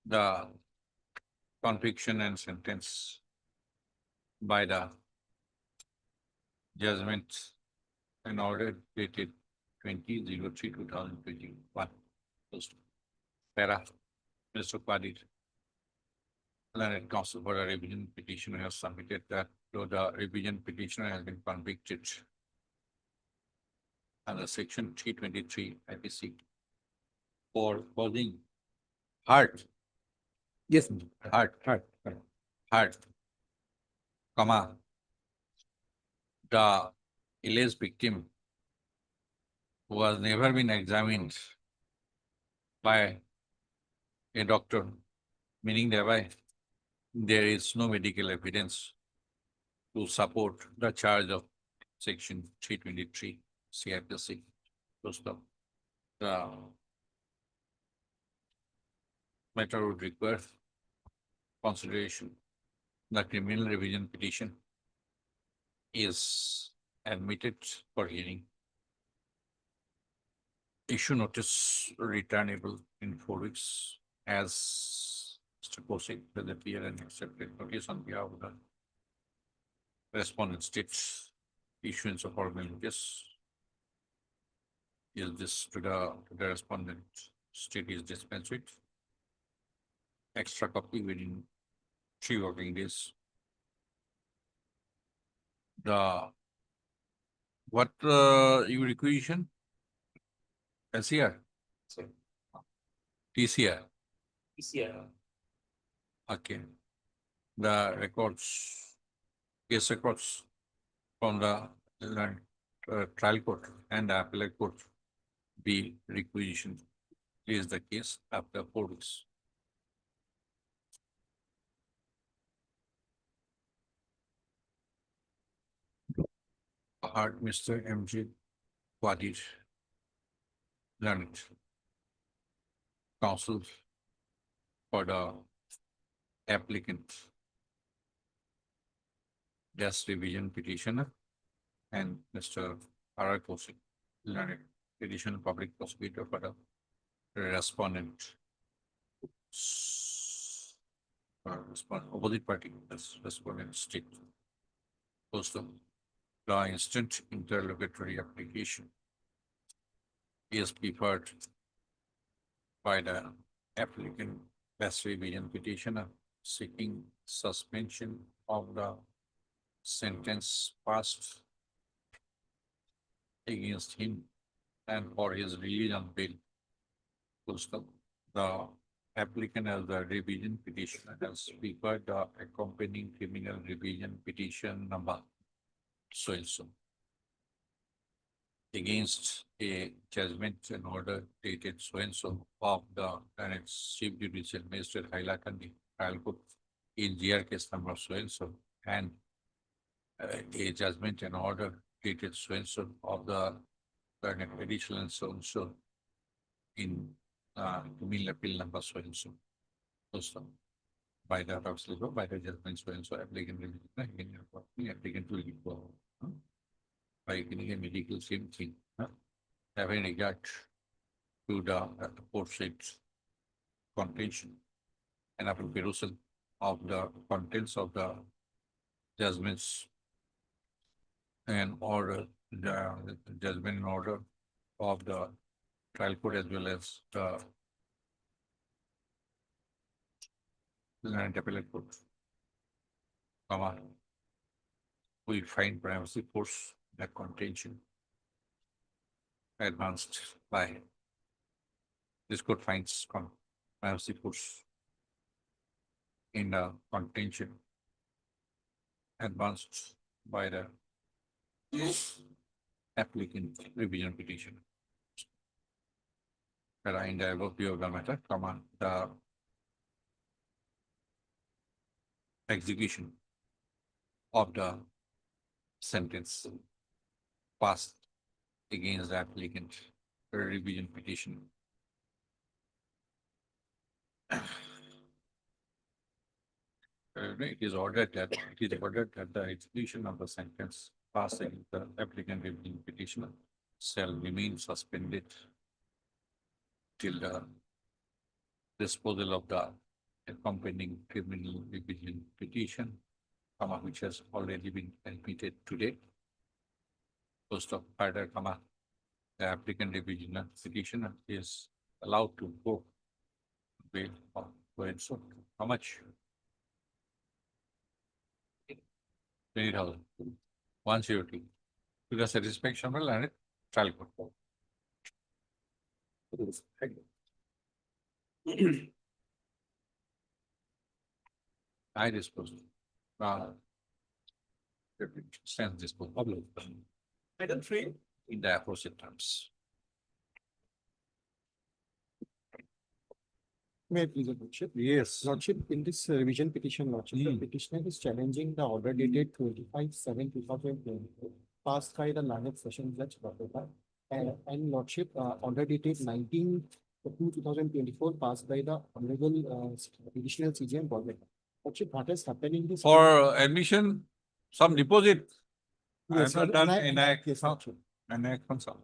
the conviction and sentence by the judgment and order dated 20/03/2021. Para, Mr. Qadir, learned counsel for a revision petitioner has submitted that though the revision petitioner has been convicted under section 323 IPC for causing hurt, Yes, hurt, comma, the alleged victim who has never been examined by a doctor, meaning thereby there is no medical evidence to support the charge of section 323 CIPC. The matter would require consideration. The criminal revision petition is admitted for hearing. Issue notice returnable in 4 weeks as Mr. Kosik will appear and accepted notice on behalf of the respondent states issuance of formal notice. Is this to the respondent state is dispensed with? Extra copy within 3 working days. What you requisition? SCR? TCR? ECR. Okay. The records, case records from the trial court and the appellate court be requisitioned. Is the case after 4 weeks. Heard Mr. MJ Qadir, learned counsel for the applicant, desk revision petitioner, and Mr. R. Kosik, learned additional public prosecutor for the respondent. Opposite party, as respondent state. Also, the instant interlocutory application is preferred by the applicant as revision petitioner seeking suspension of the sentence passed against him and for his release on bail. Full stop. The applicant as the revision petitioner has preferred the accompanying criminal revision petition number so and so against a judgment and order dated so and so of the Chief Judicial Magistrate Hailakandi trial court in GR case number so and a judgment and order dated so and so of the additional and so in criminal appeal number so and so. By the by the judgment so and so applicant will go by getting a medical same thing, having regard to the aforesaid contention and upon perusal of the contents of the judgments and order, the judgment and order of the trial court as well as the appellate court. We find privacy force that contention advanced by this court finds privacy force in a contention advanced by the applicant revision petition. That in the above yoga matter, the execution of the sentence passed against the applicant revision petition. It is ordered that the execution of the sentence passing the applicant revision petition shall remain suspended till the disposal of the accompanying criminal revision petition, which has already been admitted today. Post of further, the applicant revision petition is allowed to go bail or go and so how much? 20,000. 102. To the satisfaction of the learned trial court. I dispose. Stands dispose. Item 3. In the aforesaid terms. May I please, Lordship? Yes. Lordship, in this revision petition, Lordship, the Hmm. petitioner is challenging the order dated 25/7/2024 passed by the learned session judge, Bhatela. And Lordship, order dated 19/2/2024 passed by the Honorable Additional CJM Bhatela. Lordship, what has happened in this? For admission, some deposit. I have Yes, not done an NIAC case, Lordship. consult.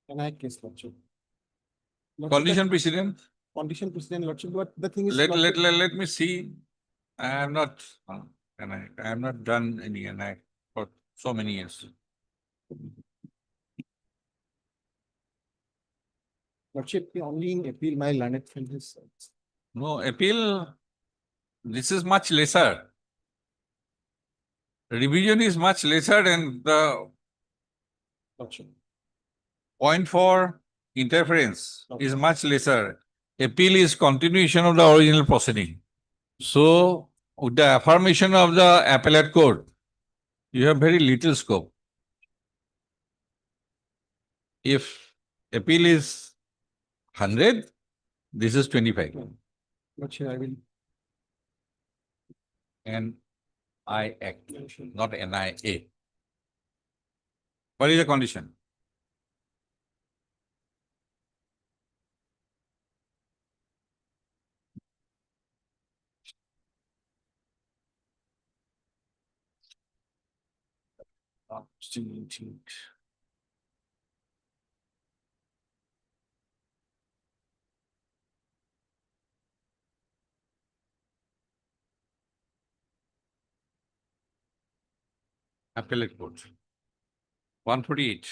An case, Lordship. Condition precedent, Condition precedent, Lordship, but the thing is. let Lordship, me see. I am not, I have not done any NIAC for so many years. Lordship, only in appeal, my learned friend has. No, appeal, this is much lesser. Revision is much lesser and the Lordship. point for interference is much lesser. Appeal is continuation of the original proceeding. So with the affirmation of the appellate court, you have very little scope. If appeal is 100, this is 25. Lordship, I will. And I act, not NIA. What is the condition? Appellate court. 148.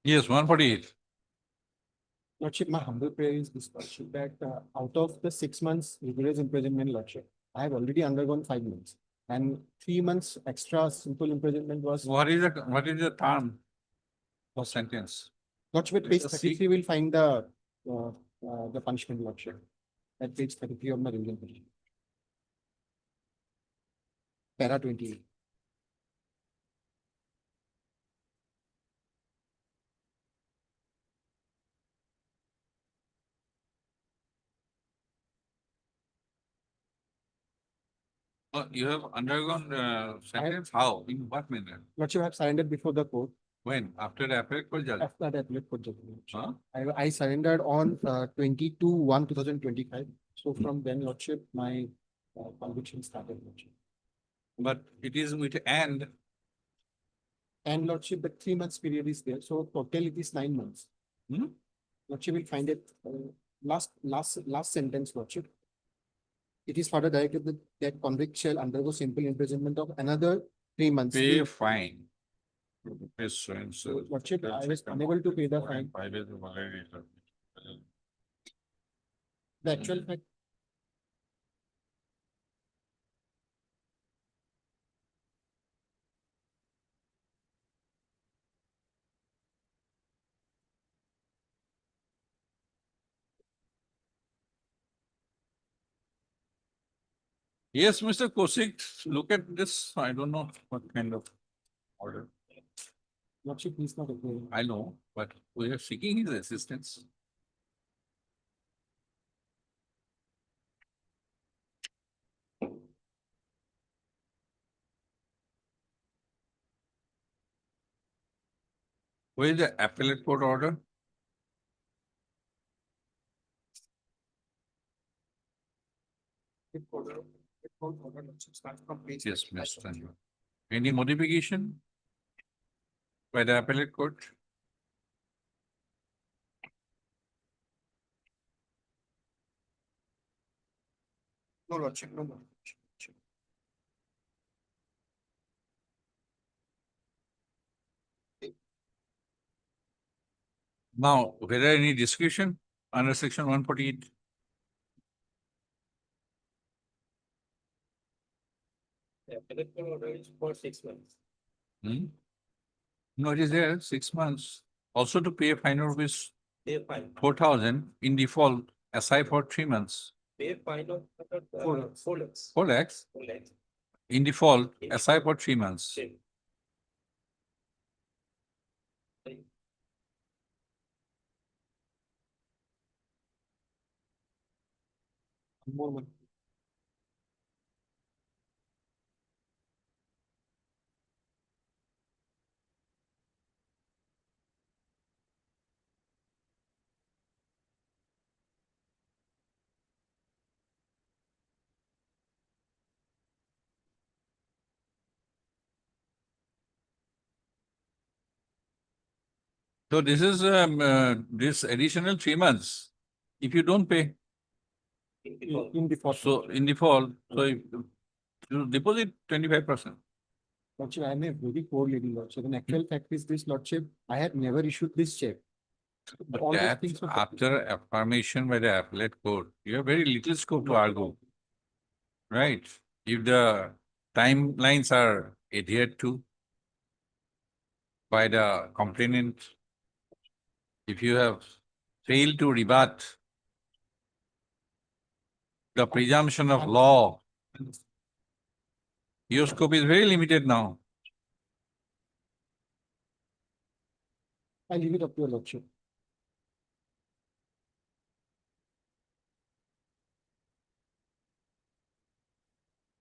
Yes, 148. Lordship, my humble prayer is this, Lordship, that out of the 6 months rigorous imprisonment, Lordship, I have already undergone 5 months. And 3 months extra simple imprisonment was. What is the term for sentence? Lordship, at page It's a 33 will find the punishment, Lordship. At page 33 of my revision petition. Para 28. You have undergone sentence, how, in what manner? Lordship, I have surrendered before the court When? After the appellate court judgment? after the appellate court judgment. Huh? I surrendered on 22/1/2025. So from then, Lordship, my conviction started, Lordship. But it is with and. And Lordship, the 3 months period is there. So total it is 9 months. Hmm? Lordship will find it last sentence, Lordship. It is further directed that convict shall undergo simple imprisonment of another 3 months. Pay fine. Yes, so and so. Lordship, I was unable to pay the fine. 5 years of already. The actual fact. Yes, Mr. Kosik, look at this. I don't know what kind of order. Lordship, please not agree. I know, but we are seeking his assistance. Where is the appellate court order? Yes, Mr. Any modification by the appellate court? No, Lordship, no more. Now, whether any discussion under section 148? The appellate court order is for 6 months. Hmm? No, it is there, 6 months. Also to pay a fine of rupees Pay fine, 4,000 in default, aside for 3 months. pay fine of 4 lakhs. 4 lakhs. 4 lakhs 4 lakhs. in default, aside for 3 months. Same. More money. So this is this additional 3 months. If you don't pay, In default. so in default, so if you deposit 25%. Lordship, I am a very poor lady, Lordship. And actual fact is this, Lordship, I had never issued this check. But All these that things were- after affirmation by the appellate court, you have very little scope to argue. Right? If the timelines are adhered to by the complainant, if you have failed to rebut the presumption of law, your scope is very limited now. I leave it up to your Lordship.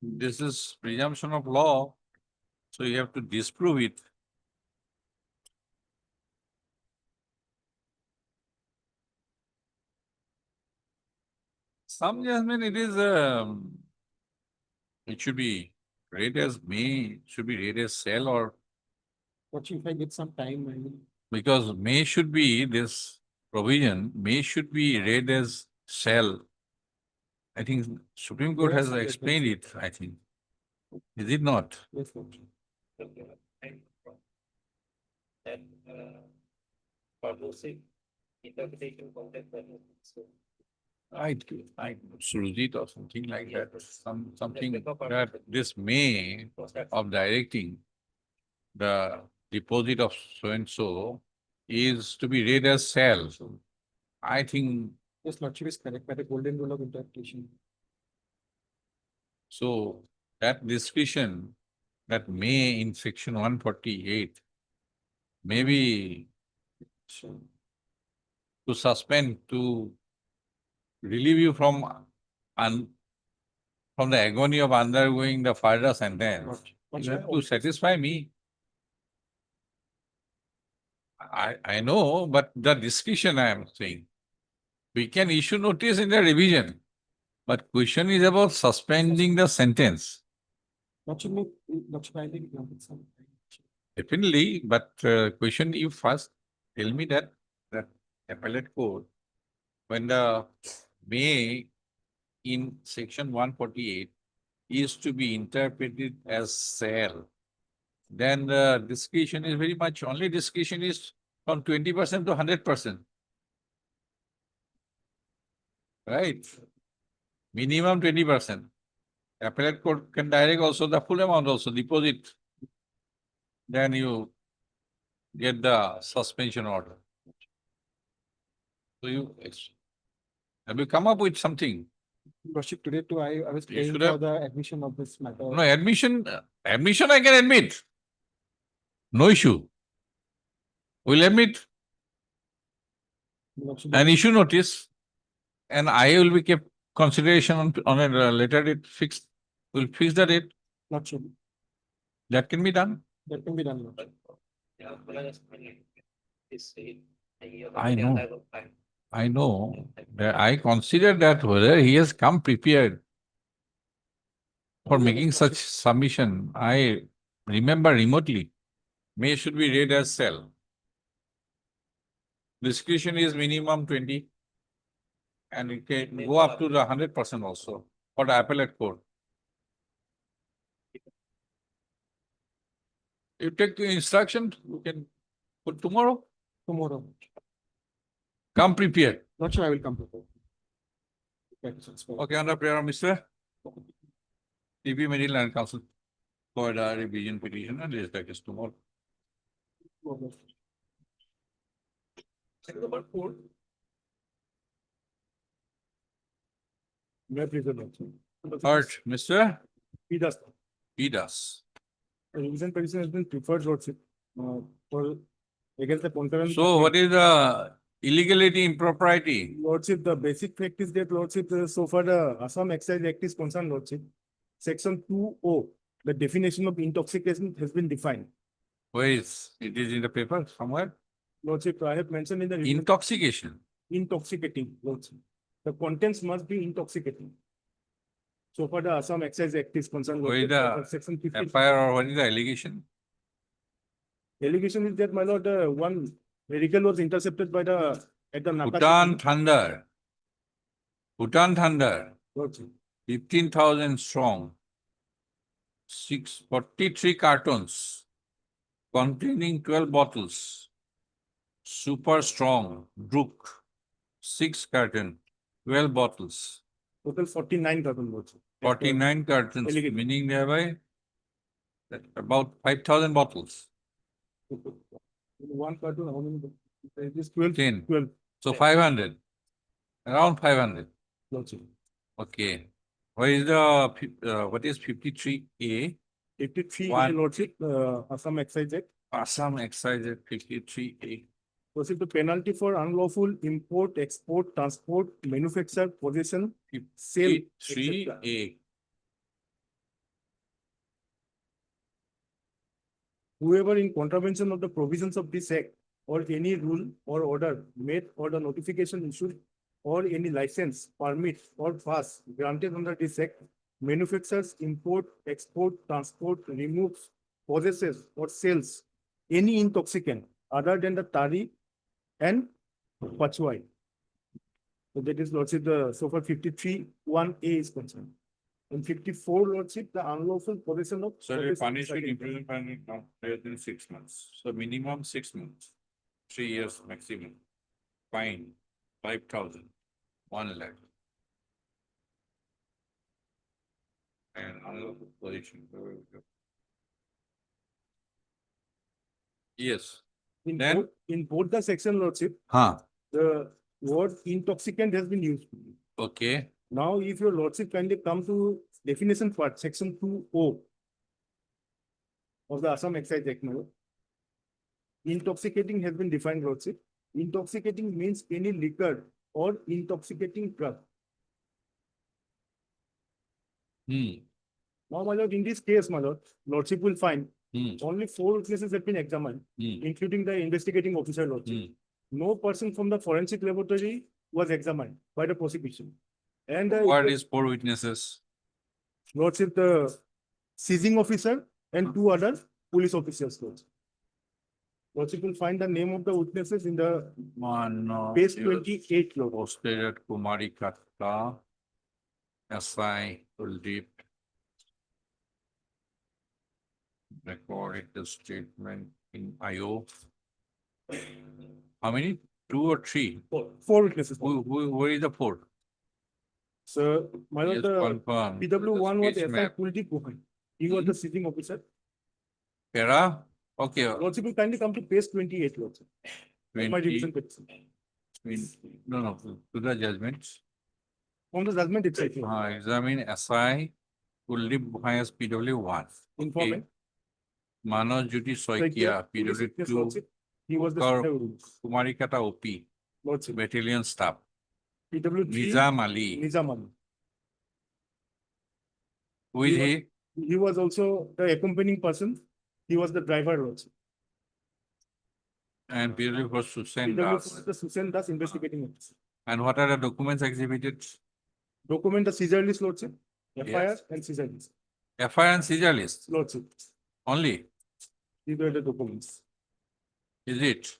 This is presumption of law, so you have to disprove it. Some judgment it is, it should be read as may, should be read as shall, or Lordship, if I get some time, I will. because may should be this provision, may should be read as shall. I think Supreme Court There are has some explained it, I think. Is it not? Yes, Lordship. And purposive interpretation context. So I Srujit or something like that, something Like the that this may of directing the deposit of so and so is to be read as shall. I think Yes, Lordship is correct by the golden rule of interpretation. so. That discretion that may in section 148 maybe to suspend, to relieve you from from the agony of undergoing the further sentence. You have to satisfy me. I know, but the discretion I am saying. We can issue notice in the revision, but question is about suspending the sentence. Lordship, Lordship, I think some time. Definitely, but question you first tell me that appellate court when the may in section 148 is to be interpreted as sale, then the discretion is very much, only discretion is from 20% to 100%. Right? Minimum 20%. Appellate court can direct also the full amount also, deposit. Then you get the suspension order. So have you come up with something? Lordship, today too, I was You praying should for have- the admission of this matter. No, admission I can admit. No issue. We'll admit Lordship, and issue notice. And I will be kept consideration on a later date fixed. We'll fix the date. Lordship, That can be done. that can be done. Lordship. I know. I know that I consider that whether he has come prepared for making such submission, I remember remotely. May should be read as sell. Discretion is minimum 20. And it can go up to the 100% also for the appellate court. You take the instruction, you can put tomorrow, Tomorrow. come prepared. Lordship, I will come to. Okay, under prayer of Mr. TP Middle Land Council for the revision petition and list that is tomorrow. Number 4. May I please the Lordship? Third, Mr. Pidas. Pidas. The revision petition has been preferred, Lordship, for against the concurrent. So what is the illegality, impropriety? Lordship, the basic fact is that, Lordship, so far the Assam Excise Act is concerned, Lordship. Section 2O, the definition of intoxication has been defined. Where is, it is in the paper somewhere? Lordship, I have mentioned in the revision- Intoxication. intoxicating, Lordship. The contents must be intoxicating. So far the Assam Excise Act is concerned. Where is Lordship, the Section 15. FIR or what is the allegation? Allegation is that, my lord, one vehicle was intercepted by the, at the Nakasima. Bhutan Thunder. Bhutan Thunder, Lordship. 15,000 strong. 643 cartons containing 12 bottles. Super strong, Brook, 6 carton, 12 bottles, Total 49 carton, Lordship. 49 cartons, Allegation. meaning thereby that about 5,000 bottles, One carton, how many? It is 12. 10. 12, So 500, around 500. Lordship. Okay. What is the, what is 53A? 83, One. Lordship, Assam Excise Act. Assam Excise Act 53A. Lordship, the penalty for unlawful import, export, transport, manufacture, possession, sale, etc. 53A. Whoever in contravention of the provisions of this act or any rule or order made or the notification issued or any license, permit or pass granted under this act manufactures, import, export, transport, removes, possesses or sells any intoxicant other than the tari and pachwai. So that is, Lordship, the so far 53(1)A is concerned. In 54, Lordship, the unlawful possession of. So they punish with imprisonment not less than 6 months. So minimum 6 months, 3 years maximum. Fine, 5,000, 1 lakh. And unlawful possession. Yes. Then- In both the section, Lordship, Huh, the word intoxicant has been used. okay. Now, if your Lordship kindly come to definition part, section 2O of the Assam Excise Act, my lord. Intoxicating has been defined, Lordship. Intoxicating means any liquor or intoxicating drug. Now, my lord, in this case, my lord, Lordship will find only 4 witnesses have been examined, including the investigating officer, Lordship. No person from the forensic laboratory was examined by the prosecution. And What is 4 witnesses? Lordship, the seizing officer and 2 other police officers, Lordship. Lordship will find the name of the witnesses in the One, page 28, Lord. posted at Kumari Katta, SI Kuldeep. Recorded the statement in IO. How many? Two or three? Four witnesses. Where is the fourth? So, my Yes, lord, the confirm. PW1 was Sketch SI map. Kuldeep Gohain. He was the sitting officer. Para? Okay. Lordship will kindly come to page 28, Lordship. My 20, revision petition. no, to the judgments. From the judgment itself, Lord. Examine SI Kuldeep Bhai as PW1. Informant. Manoj Jyoti Soikia, Police witness, PW2, Lordship. He was the Kar- senior witness. Kumari Kata OP, Lordship. battalion staff. PW3. Nizam Ali, Nizam Ali. who is he? He was also the accompanying person. He was the driver also. And PW for Susen PW Das. was the Susen Das investigating officer. And what are the documents exhibited? Document the seizure list, Lordship. FIR Yes. and seizure list. FIR and seizure list Lordship. only, These were the documents. is it?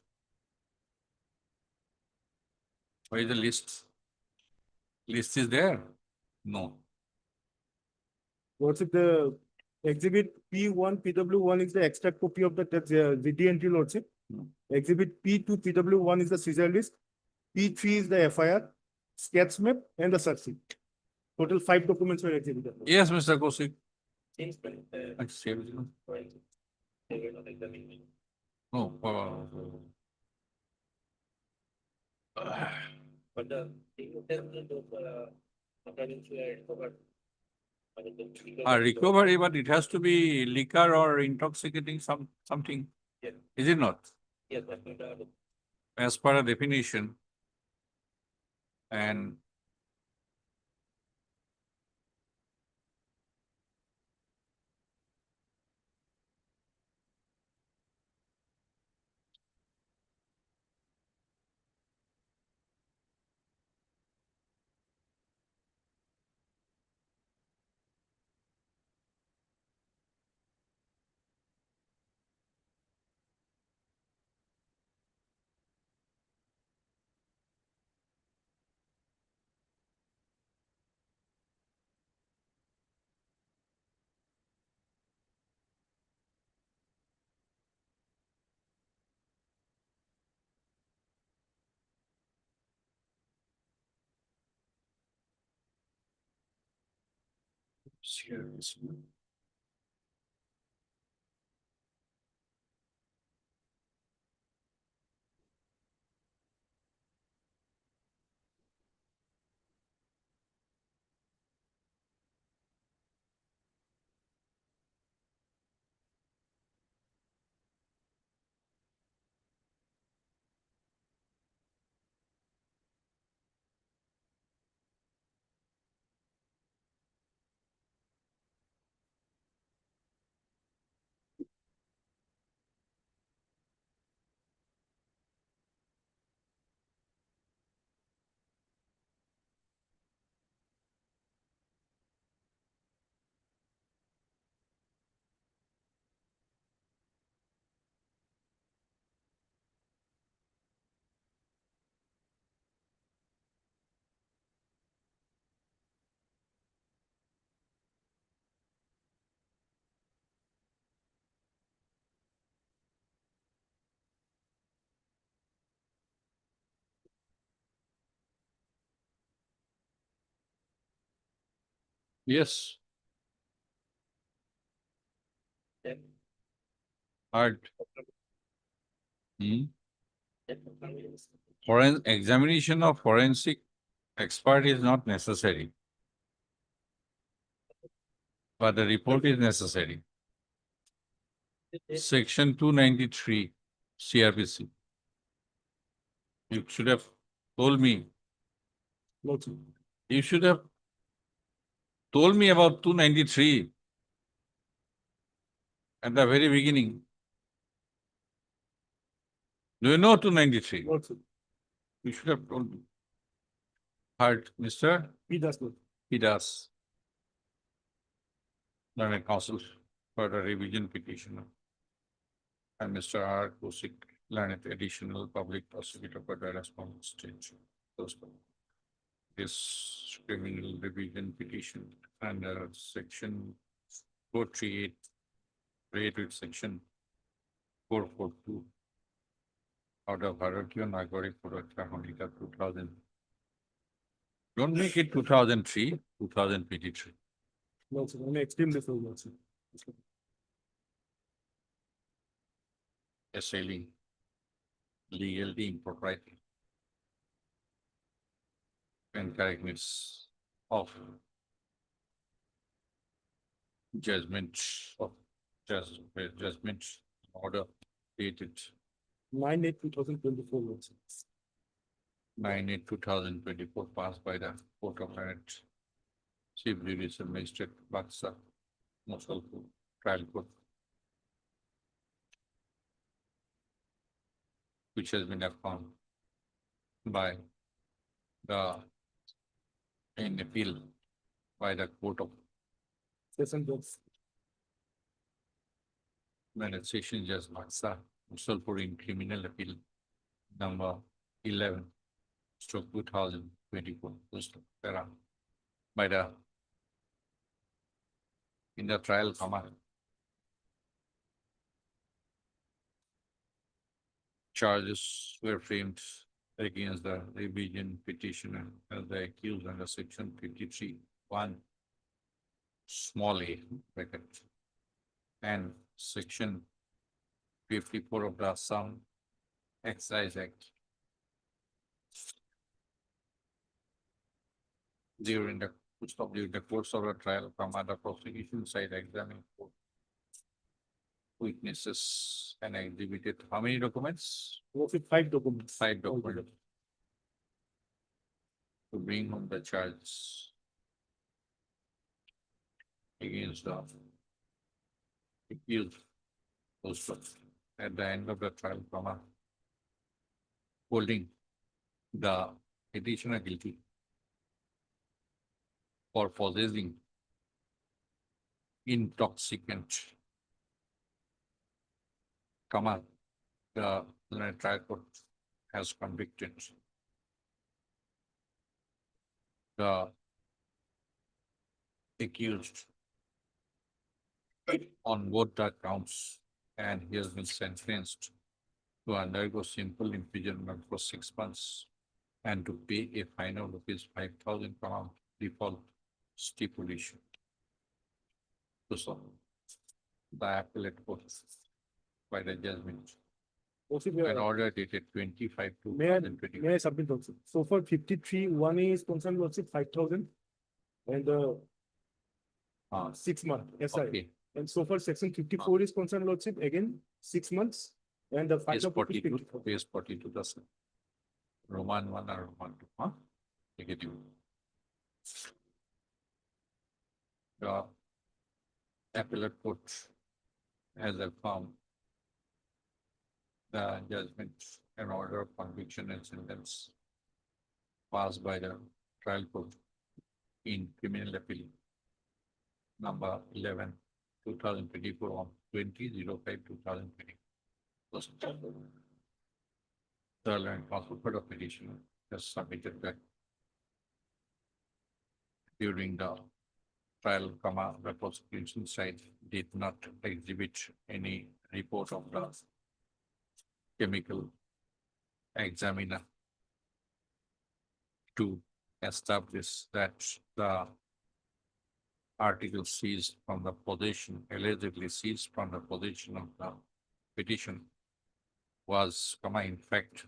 Where is the list? List is there? No. Lordship, the exhibit P1, PW1 is the extract copy of the GD entry, Lordship. Exhibit P2, PW1 is the seizure list. P3 is the FIR, sketch map, and the search sheet. Total 5 documents were exhibited. Yes, Mr. Kosik. Since when the No. but the thing is that according to your recovered. Recovery, but it has to be liquor or intoxicating something. Yeah. Is it not? Yes, but the As per a definition. And yes, hard. Examination of forensic expert is not necessary. But the report is necessary. Section 293 CRPC. You should have told me. Lordship. You should have told me about 293 at the very beginning. Do you know 293? Lordship. You should have told me. Heard, Mr. P. Das, Lordship. Pidas. Learned counsel for the revision petition. and Mr. R. Kosik, learned additional public prosecutor for the response stage. This criminal revision petition under section 438, related section 442 out of Bharatiya Nagari Puraksha Handika 2000. Don't make it 2003, 2023. No, sir, only extreme this was also. Assailing legality impropriety and correctness of judgment of judgment order dated 9/8/2024 also. 9/8/2024 passed by the Court of Merit, Chief Judicial Magistrate, Baksa, Musalpur, Trial Court, which has been affirmed by the in appeal by the Court of Session judge. Merit Session Judge Baksa, Musalpur in criminal appeal number 11 stroke 2024 by the in the trial command. Charges were framed against the revision petitioner as the accused under section 53(1) small a bracket and section 54 of the Assam Excise Act. During the course of the trial, from other prosecution side examining witnesses and exhibited how many documents? Was it 5 documents? 5 documents. To bring home the charge against the accused. Also, at the end of the trial, holding the petitioner guilty for possessing intoxicant. The trial court has convicted the accused on both the counts, and he has been sentenced to undergo simple imprisonment for 6 months and to pay a fine of ₹5,000 from default stipulation. So, the appellate court by the judgment, Was it, an order dated 25 to May I 2020. may I submit also? So for 53, 1 is concerned was it 5,000? And 6 months, yes, sir. Okay, And so for section 54 is concerned lordship, again, 6 months. And the page final. 42, page 42, that's it. Roman 1 or Roman 2, huh? Negative. The appellate court has affirmed the judgment and order of conviction and sentence passed by the trial court in criminal appeal number 11, 2024 on 20/05/2020. The land council court of petition has submitted that during the trial, the prosecution side did not exhibit any report of the chemical examiner to establish that the article seized from the possession, allegedly seized from the possession of the petition was, in fact,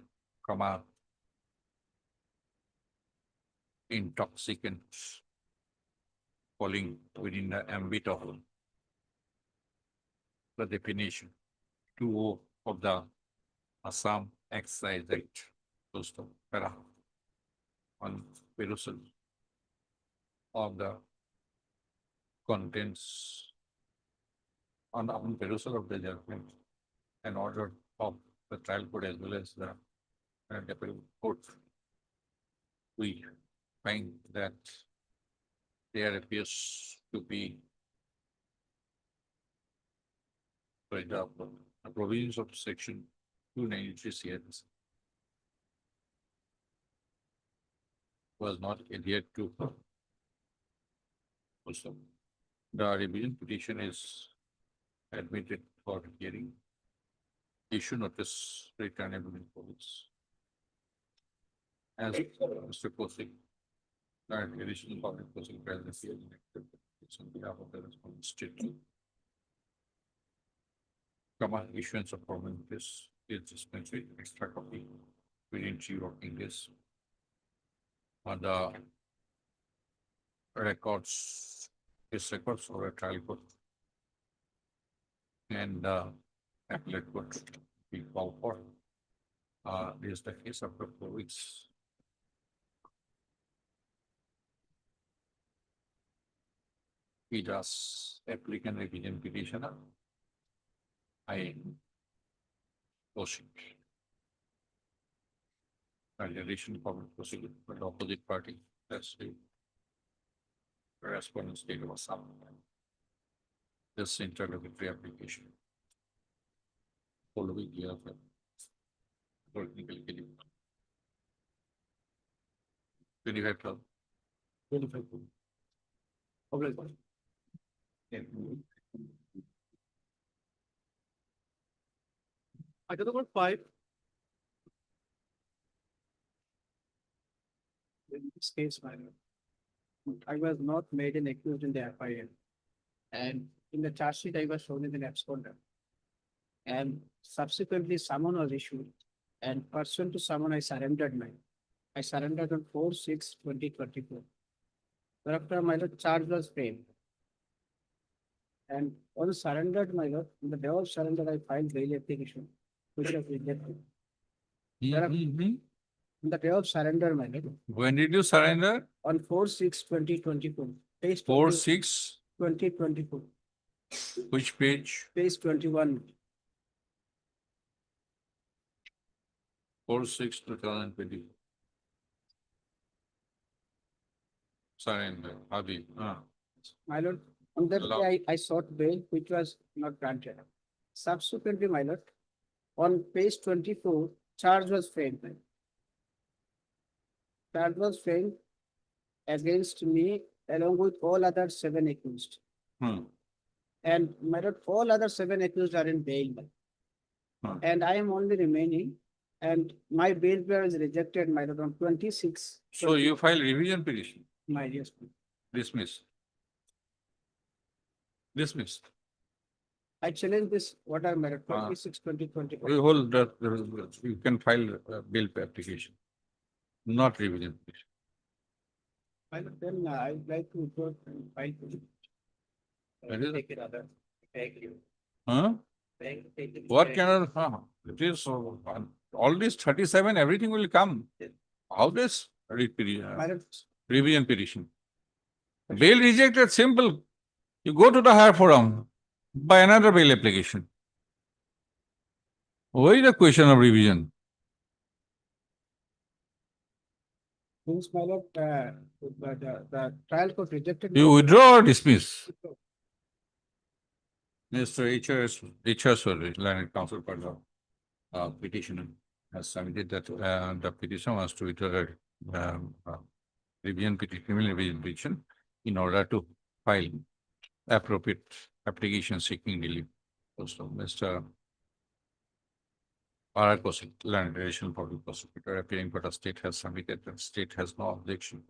intoxicant falling within the ambit of the definition 2 of the Assam Excise Act, close to para on perusal of the contents on perusal of the judgment and order of the trial court as well as the appellate court. We find that there appears to be, for example, the provisions of section 293 CRS was not adhered to. Also, the revision petition is admitted for hearing. Issue notice returnable in police. As Mr. Kosik, additional public Kosik present here in it's on behalf of the responsible state. Common issuance of permanent notice is dispensary, extra copy within 3 working days. On the records, his records or a trial court. And appellate court be called for. This is the case after 4 weeks. He does applicant revision petitioner. I Kosik. Additional public procedure, but opposite party, that's the correspondence state was some. This interlocutory application. Following year of technical killing. 25. 25. Item number 5. In this case, I was not made an accused in the FIR. And in the charge sheet, I was shown as an absconder. And subsequently, summon was issued. And pursuant to summon, I surrendered I surrendered on 4/6/2024. Thereafter, my lord, charge was framed. And on surrendered, my lord, in the day of surrender, I filed bail application, which was rejected. In the day of surrender, my lord, When did you surrender? on 4/6/2024. Page 4/6, 2024, which page? page 21. 4/6/2020. Surrender, Abi. My lord, on that Allow- day, I sought bail, which was not granted. Subsequently, my lord, on page 24, charge was framed. Charge was framed against me along with all other 7 accused. And my lord, all other 7 accused are in bail. And I am only remaining, and my bail was rejected, my lord, on 26. So you file revision petition, My yes. dismiss. Dismiss. I challenge this, what I meant, Ah. 26/2024. You hold that, you can file a bill application, not revision petition. Then I'd like to report and file. That is- Take it other. Thank you. Huh? Thank you. What can, it is, all these 37, everything will come. How this revision petition? Bail rejected, simple. You go to the higher forum, by another bail application. Why the question of revision? Means, my lord, the trial court rejected. You withdraw or dismiss? Mr. HR, sorry, Learned Counsel for the petitioner has submitted that the petition wants to withdraw revision petition, criminal revision petition in order to file appropriate application seeking relief. Also, Mr. Kosik, Learned Additional Public Prosecutor appearing for the state has submitted that state has no objection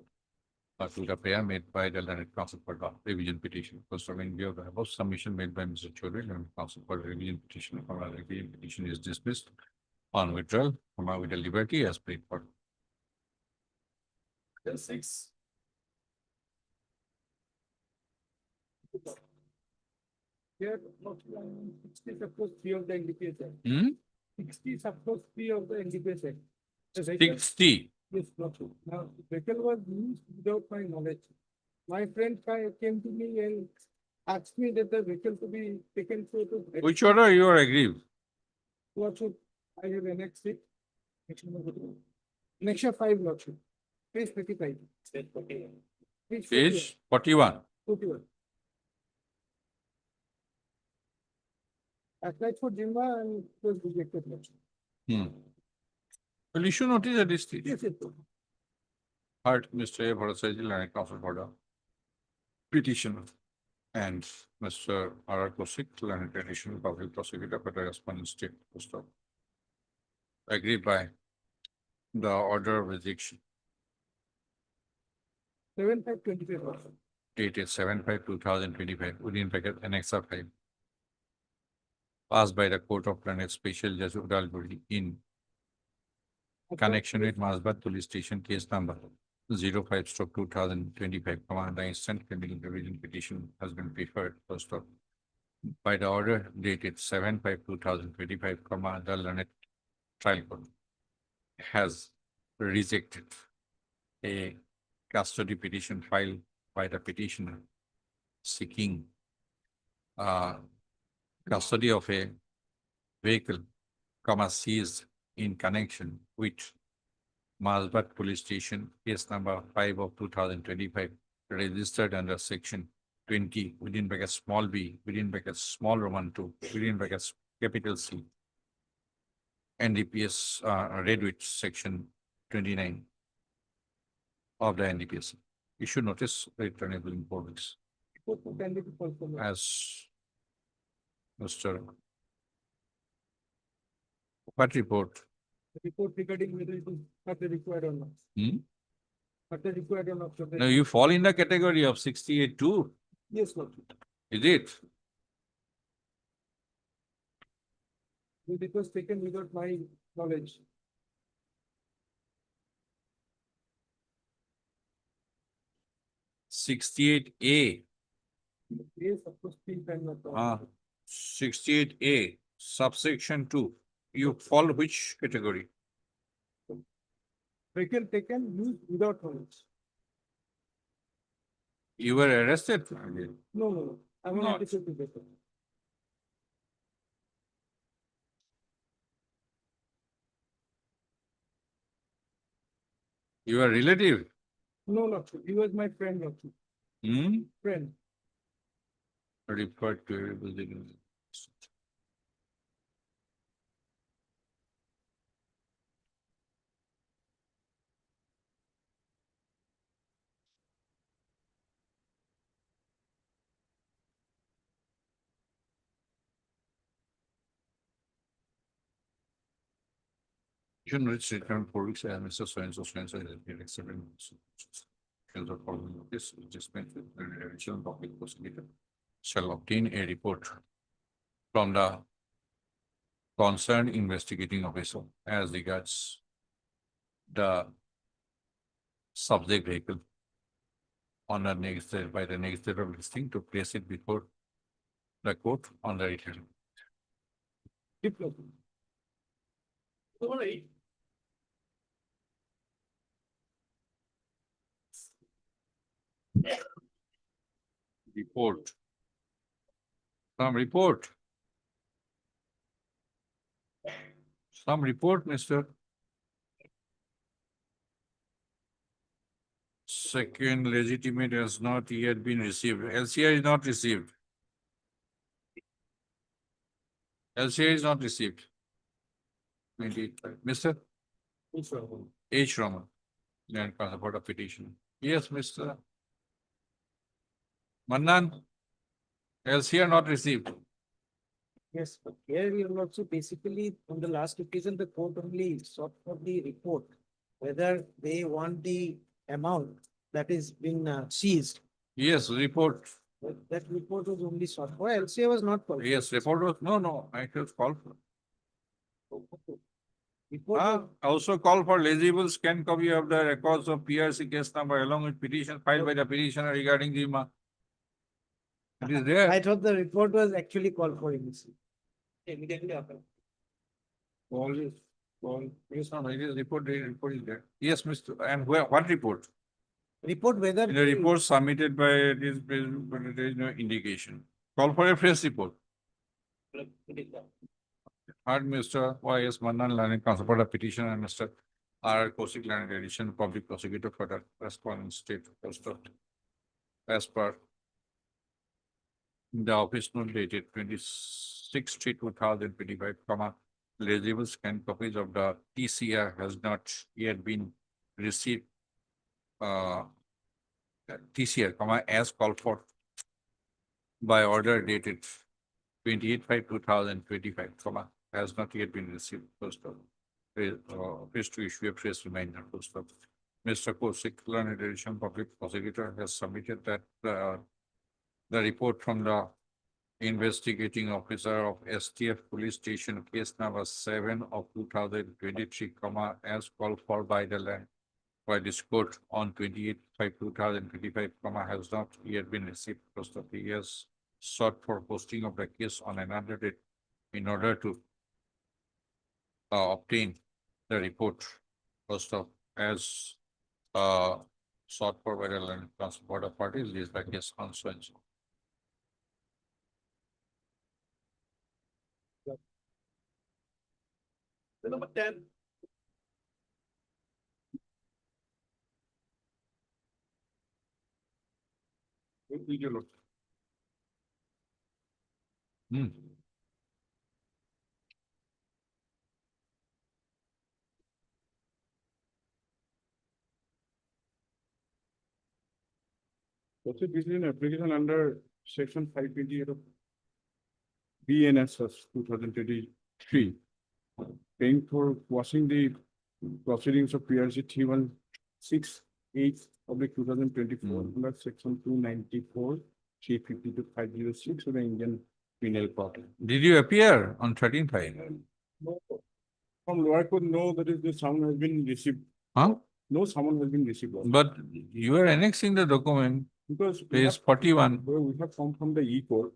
to the prayer made by the Learned Counsel for the revision petition. First, I mean, we have above submission made by Mr. Chaudhary, Learned Counsel for the revision petition. Our revision petition is dismissed on withdrawal from our with the liberty as paid for. 6. Here, 60 suppose 3 of the NDPS Act. Hmm? 60 suppose 3 of the NDPS Act. The vehicle- 60. Yes, Lord. Now, vehicle was used without my knowledge. My friend came to me and asked me that the vehicle to be taken to. Which order you are aggrieved? Lordship, I have annexed it. Annexure 5, Lordship. Page 35. Page 41. 41. applied for Jimba and it was rejected. Well, issue notice at this stage. Yes, yes. Heard Mr. A. Bharadwaj, Learned Counsel for the petitioner, and Mr. R. R. Kosik, Learned Additional Public Prosecutor for the respondent state post of. Agreed by the order of rejection 7/5/25. dated 7/5/2025 within bracket Annexa 5. Passed by the Court of Learned Special Judge Udalguri in connection with Masbat Police Station case number 05/2025, the instant criminal revision petition has been preferred first of by the order dated 7/5/2025, the Learned Trial Court has rejected a custody petition filed by the petitioner seeking custody of a vehicle, seized in connection with Masbat Police Station, case number 5/2025, registered under section 20 within bracket small b within bracket small Roman 2 within bracket capital C. NDPS read with section 29 of the NDPS. You should notice returnable in 4 weeks as Mr. What report? Report regarding whether it is not required or not. Not required or not. No, you fall in the category of 68 too, Yes, Lord. is it? It was taken without my knowledge. (68A). Yes, of course, please, I'm not wrong. 68A, subsection 2. You fall which category? Vehicle taken, used without knowledge. You were arrested? No, no, no. I'm Not. not anticipating vehicle. You are relative? No, not true. He was my friend, not true. Friend. Referred to. You should not sit down 4 weeks and Mr. So-and-so has been accepted. This just mentioned the original public prosecutor shall obtain a report from the concerned investigating officer as regards the subject vehicle on the next day by the next day of listing to place it before the court on the return. Diploma. Sorry. Report. Some report. Some report, mister. Second legitimate has not yet been received. LCI is not received. LCI is not received. 28. Mister H. Raman. Land support of petition. Yes, Mr. Mannan. LCI not received. Yes, but here we are also basically on the last occasion, the court only sought for the report. Whether they want the amount that is been seized. Yes, report. But that report was only sought for. LCA was not called. Yes, report was, no, I should call for. Report was- Also call for legible scan copy of the records of PRC case number along with petition filed by the petitioner regarding the It is there. I thought the report was actually called for immediately. Immediately after. Yes, no, it is report is there. Yes, Mr. And where, what report? Report whether. In the report submitted by this, but there is no indication. Call for a fresh report. Heard Mr. Y.S. Mannan, Learned Counsel for the petition, and Mr. R. Kosik, Learned Addition, Public Prosecutor for the respondent state post as per The office note dated 26/3/2025, legible scanned copies of the TCR has not yet been received. TCR, as called for by order dated 28/5/2025, has not yet been received. First of, office to issue a press reminder. First of, Mr. Kosik, Learned Edition Public Prosecutor has submitted that the report from the investigating officer of STF Police Station, case number 7 of 2023, as called for by the land by this court on 28/5/2025, has not yet been received. First of, he has sought for posting of the case on another date in order to obtain the report. First of, as sought for by the land transport of parties, is the case on so and so. Number 10. Hmm. Also, this is an application under section 528 of BNSS 2023. Paying for watching the proceedings of PRC 3168/2024 under section 294, 352, 506 of the Indian Penal Code. Did you appear on 13/5? No. From lower court, no, that is the someone has been received. Huh? No, someone has been received. But you are annexing the document, Because we page have, 41. we have come from the E-court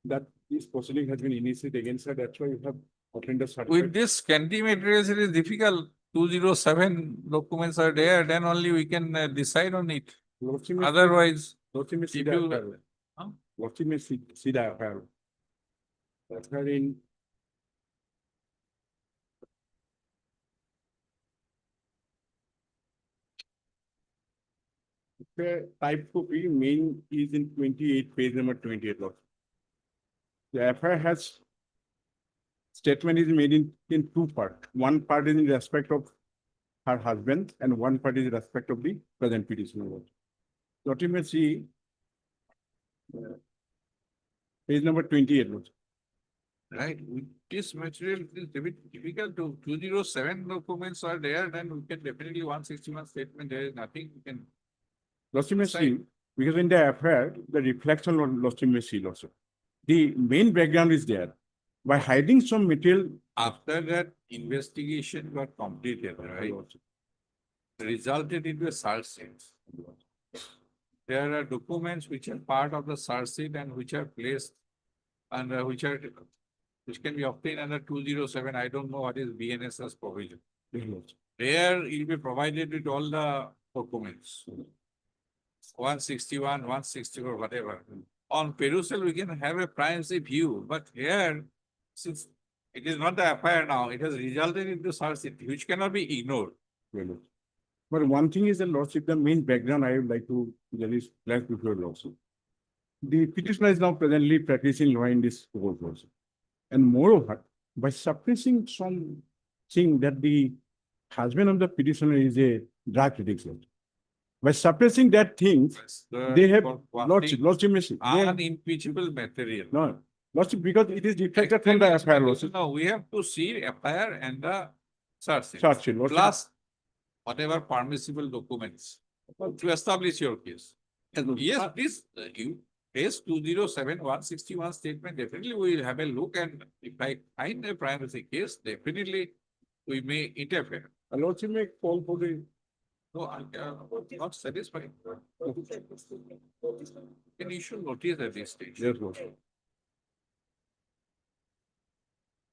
that this proceeding has been initiated against her, that's why you have obtained a certificate. With this scanty materials, it is difficult. 207 documents are there, then only we can decide on it. Lordship may- Otherwise, Lordship may see if the you- affair. Huh? Lordship may see the affair. Affair in type copy main is in 28, page number 28. Lord. The FIR has statement is made in two parts. One part is in respect of her husband and one part is in respect of the present petitioner. What you may see, page number 28. Lord. right, with this material, it is a bit difficult to 207 documents are there, then we can definitely 161 statement, there is nothing we can. Lordship may see, because in the affair, the reflection on Lordship may see also. The main background is there. By hiding some material. After that investigation got completed, right, resulted into a search sheet. There are documents which are part of the search sheet and which are placed under which can be obtained under 207. I don't know what is BNSS provision. There you'll be provided with all the documents. 161, 164, whatever. On perusal, we can have a privacy view, but here, since it is not the FIR now, it has resulted into search sheet, which cannot be ignored. But one thing is the Lordship, the main background I would like to just flash before Lordship. The petitioner is now presently practicing law in this court also. And moreover, by suppressing some thing that the husband of the petitioner is a drug addict. By suppressing that thing, they have Lordship may see. Unimpeachable material. No, Lordship, because it is deflected from the FIR Lordship. No, we have to see FIR and the search sheet. Search sheet, Lordship. Plus whatever permissible documents to establish your case. Yes, please, you case 207, 161 statement, definitely we will have a look, and if I find a privacy case, definitely we may interfere. And Lordship may call for the. No, I'm not satisfied. Can issue notice at this stage. Yes, Lordship.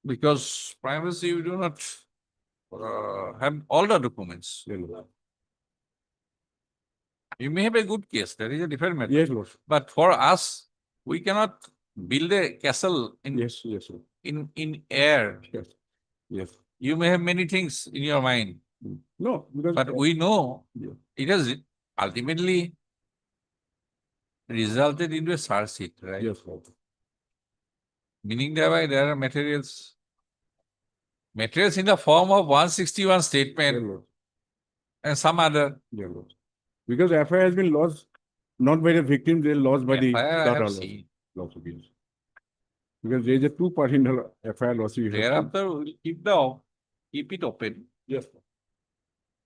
Because privacy, you do not have all the documents. Yes, Lordship. You may have a good case, that is a different matter. Yes, Lordship. But for us, we cannot build a castle Yes, yes, sir. in air. Yes, yes. You may have many things in your mind, No, because. but we know Yeah. it has ultimately resulted into a search sheet, right? Yes, Lord. Meaning thereby there are materials. Materials in the form of 161 Dear statement Lord, and some other. dear Lord. Because FIR has been lost, not by the victim, they are lost by the FIR I data have loss. seen. Lawsuit, yes. Because there is a 2% in the FIR loss. you have to- Thereafter, we'll keep it open. Yes,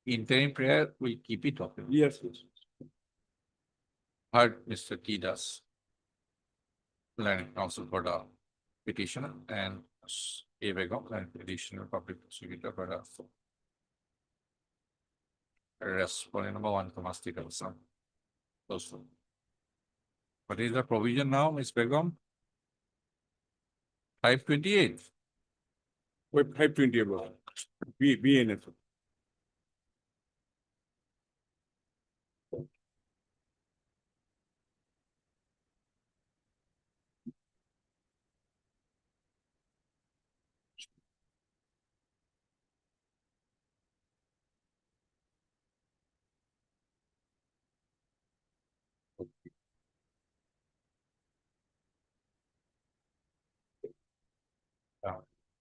Interim prayer, we'll keep it open. yes, yes. Heard Mr. T. Das, Learning Counsel for the petitioner, and A. Begum, and additional public prosecutor for the respondent number 1, State of Assam. Also. What is the provision now, Ms. Begum? 528. Wait, 520 about. BNS.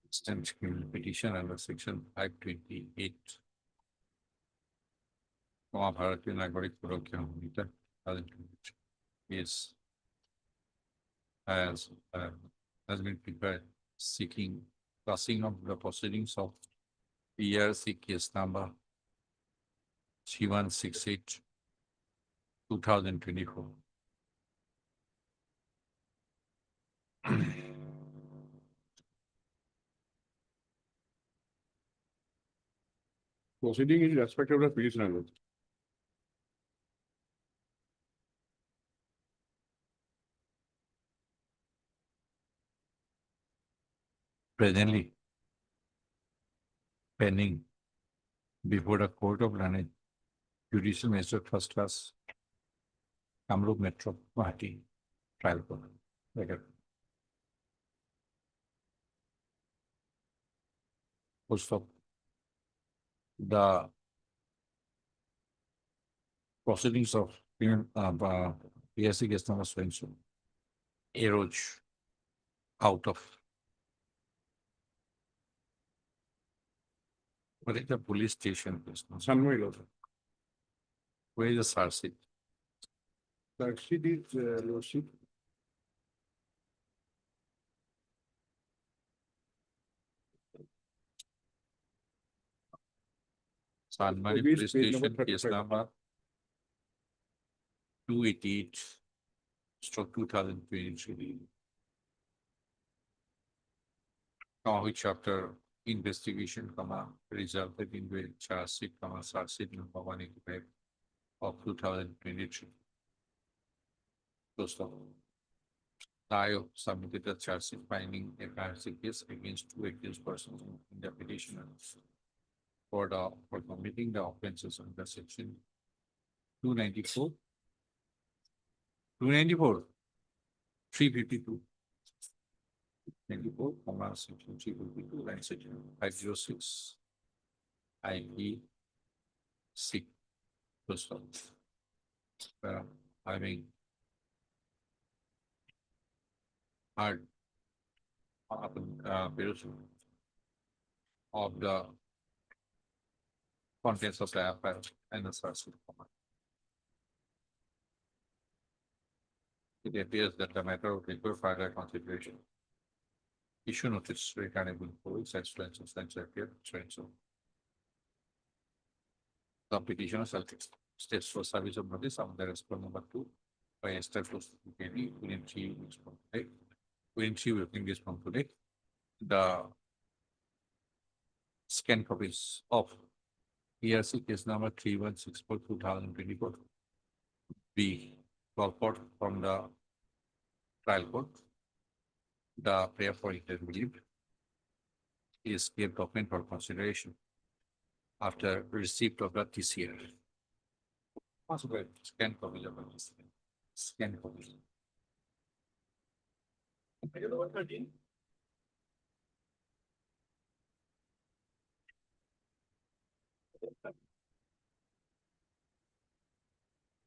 Instant petition under section 528. Bharatiya Nagarik Surakha Samhita is has been prepared seeking passing of the proceedings of ERC case number 3168 2024. Proceeding in respect of the petitioner. Lord. Presently pending before the court of Learned Judicial Magistrate First Class Kamrup Metro Guwahati trial court. Full stop. The proceedings of PSC case number so and so eroge out of. What is the police station? Sanmai Lord. Where is the SARC? The sheet is, Lordship. Sanmari Police Police page number Station, case 35. number 288 stroke 2023. Which after investigation, resulted in the charge sheet, SARC sheet number 185 of 2023. Close stop. Tayo submitted a charge sheet finding a FIR case against 2 accused persons in the petition for committing the offences under section 294, 352, 94, section 352, and section 506, IE 6. First of having heard of the contents of the FIR and the SARC. It appears that the matter will require further consideration. Issue notice returnable for such appear, so. The petitioner shall states for service of notice of the respondent number 2 by established within 3 weeks from today. Within 3 working days from today, the scan copies of ERC case number 3164 2024 be called forth from the trial court. The prayer for interview is kept open for consideration after receipt of the TCR. Possible scan copies of the scan copies.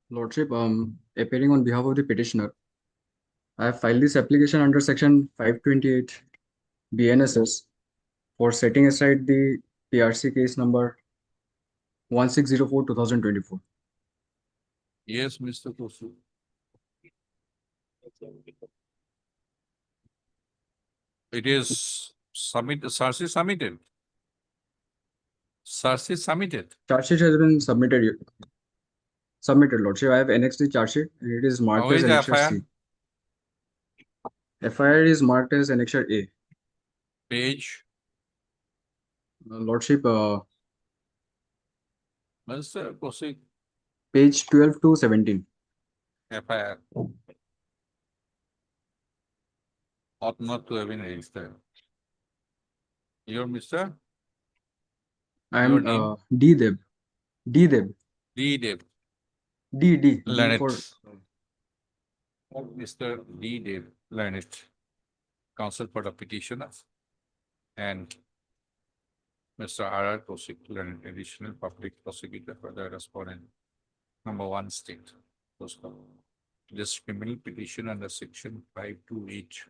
Lordship, appearing on behalf of the petitioner, I have filed this application under section 528 BNSS for setting aside the PRC case number 1604/2024. Yes, Mr. Kosu. It is Sarsi submitted. Sarsi submitted. Charge sheet has been submitted, Lordship. I have annexed the charge sheet and it is marked How as is the Annexure C. FIR is marked as Annexure A. Page, Lordship, Mr. Kosi, page 12 to 17. FIR. Ought not to have been registered. You're Mr. I Your am name? D Deb. D Deb. D. Dev. D Learned. for Mr. D. Dev Learned. Counsel for the petitioner. And Mr. R. Kosik, Learned, additional public prosecutor for the respondent. Number 1 state. This criminal petition under section 528.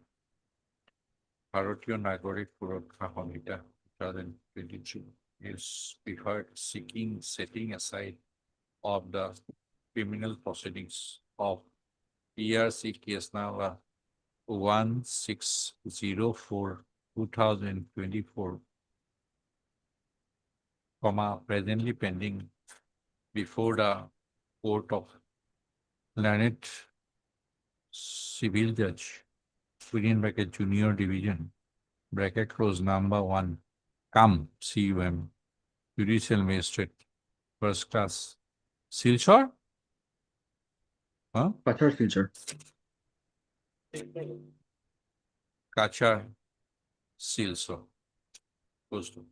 Bharatiya Nagarik Surakha Samhita 2022 is preferred seeking setting aside of the criminal proceedings of PRC case number 1604/2024, presently pending before the court of learned civil judge within bracket junior division bracket close number 1 CUM judicial magistrate first class Silchar. Pachar Silchar. Kachar Silso. Goes to.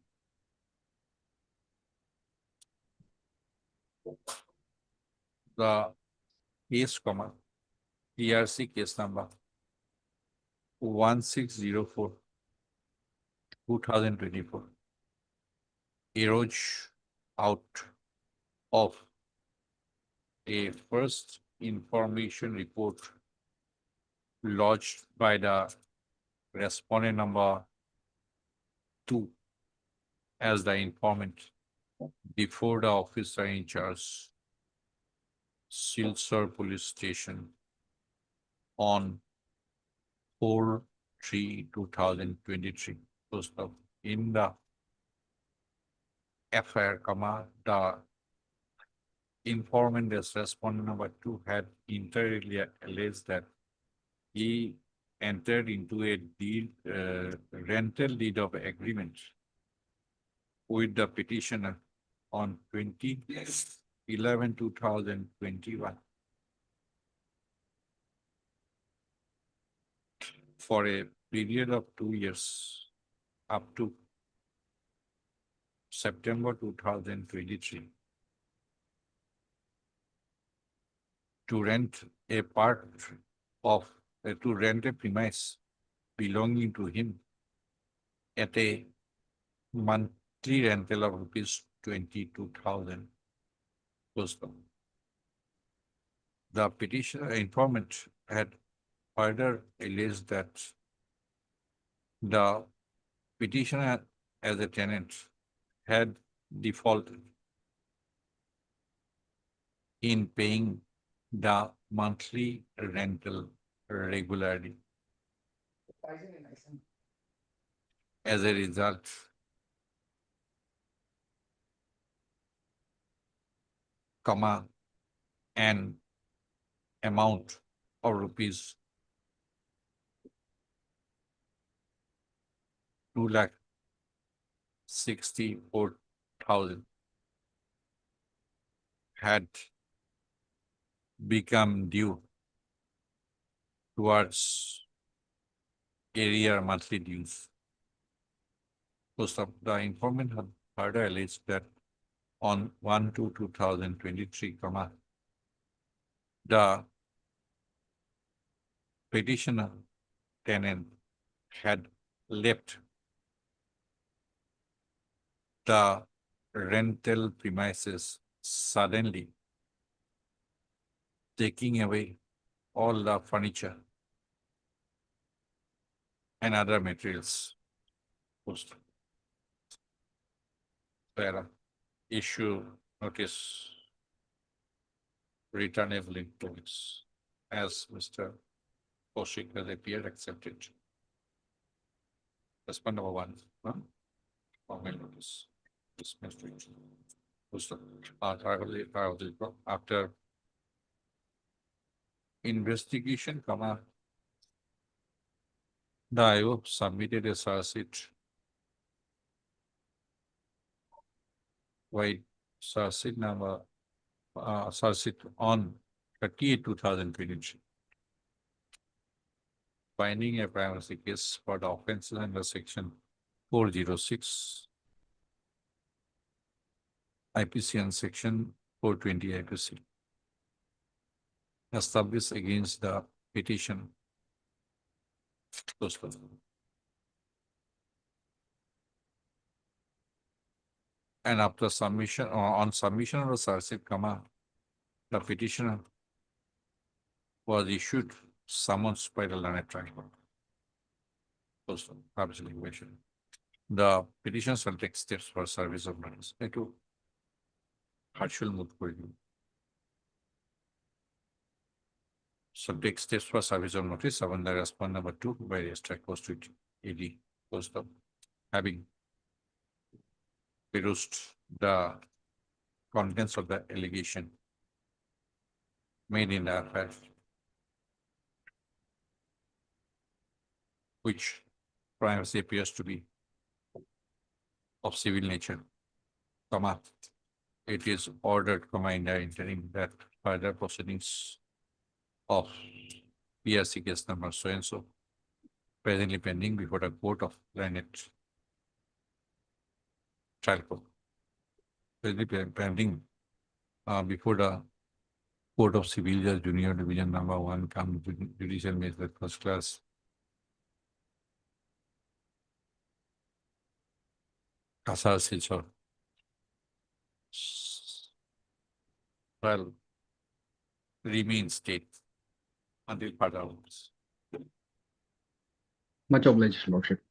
The case comma PRC case number 1604/2024 erodes out of a first information report lodged by the respondent number 2 as the informant before the officer in charge, Silsar Police Station, on 4/3/2023. In the FIR, the informant as respondent number 2 had internally alleged that he entered into a rental deed of agreement with the petitioner on 20/11/2021 for a period of 2 years up to September 2023 to rent a part of to rent a premise belonging to him at a monthly rental of ₹22,000. The petitioner informant had further alleged that the petitioner as a tenant had defaulted in paying the monthly rental regularly. As a result, an amount of rupees 2,64,000 had become due towards area monthly dues. The informant had further alleged that on 1/2/2023, the petitioner tenant had left the rental premises suddenly, taking away all the furniture and other materials. Posted. Where issue notice returnable notice as Mr. Kaushik has appeared accepted. That's point number one. Formal notice. Dismissed. Posted. After investigation, comma, the IO submitted a search sheet. Why search sheet number, search sheet on 30/2023. Finding a privacy case for the offenses under section 406 IPC and section 420 IPC. Established against the petition. Posted. And after submission or on submission of the search sheet, comma, the petitioner was issued summons by the learned tribunal. Posted. Public equation. The petition shall take steps for service of notice. Eto Harshul Mutpuri. Shall take steps for service of notice. Seven, the response number 2 by registered post to AD post of having perused the contents of the allegation made in the affair, which privacy appears to be of civil nature, comma, it is ordered, comma, in the interim that further proceedings of PRC case number so and so presently pending before the court of learned trial court. Presently pending before the Court of Civil Judge Junior Division number 1 come judicial magistrate first class. Kasar Silchar. Well, remain state until further orders. Much obliged, Lordship.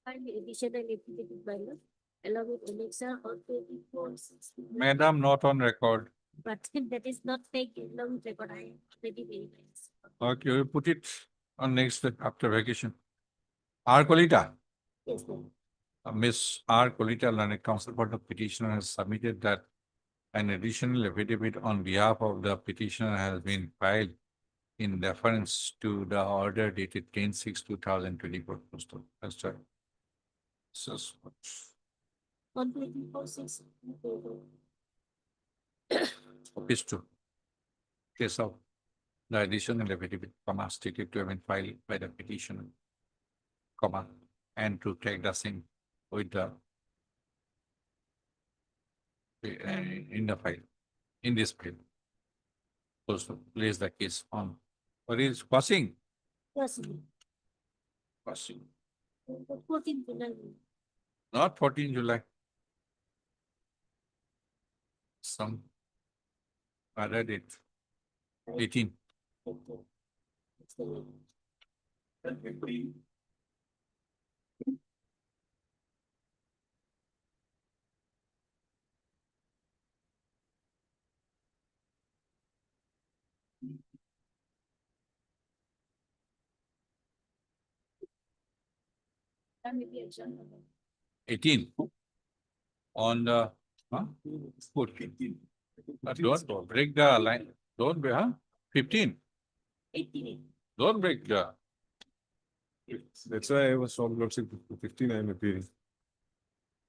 Find the additional applicable bylaw along with Alexa or 24/6. Madam, not on record. But that is not taken long record. I already verified. Okay, we put it on next after vacation. R. Colita. Yes, ma'am. Miss R. Colita, learned counsel for the petitioner, has submitted that an additional affidavit on behalf of the petitioner has been filed in reference to the order dated 10/6/2024. That's right. So, On 24/6. Office 2. Case of the additional affidavit, comma, stated to have been filed by the petitioner, comma, and to take the same with the in the file, in this file. So place the case on. What is passing? Yes, Passing. 14 July. Not 14 July. Some other date. 18. That may be adjourned. 18. On the, huh? 14. Don't break the line. Don't be, huh? 15. 18. Don't break the. That's why I was on Lordship 15, I am appearing.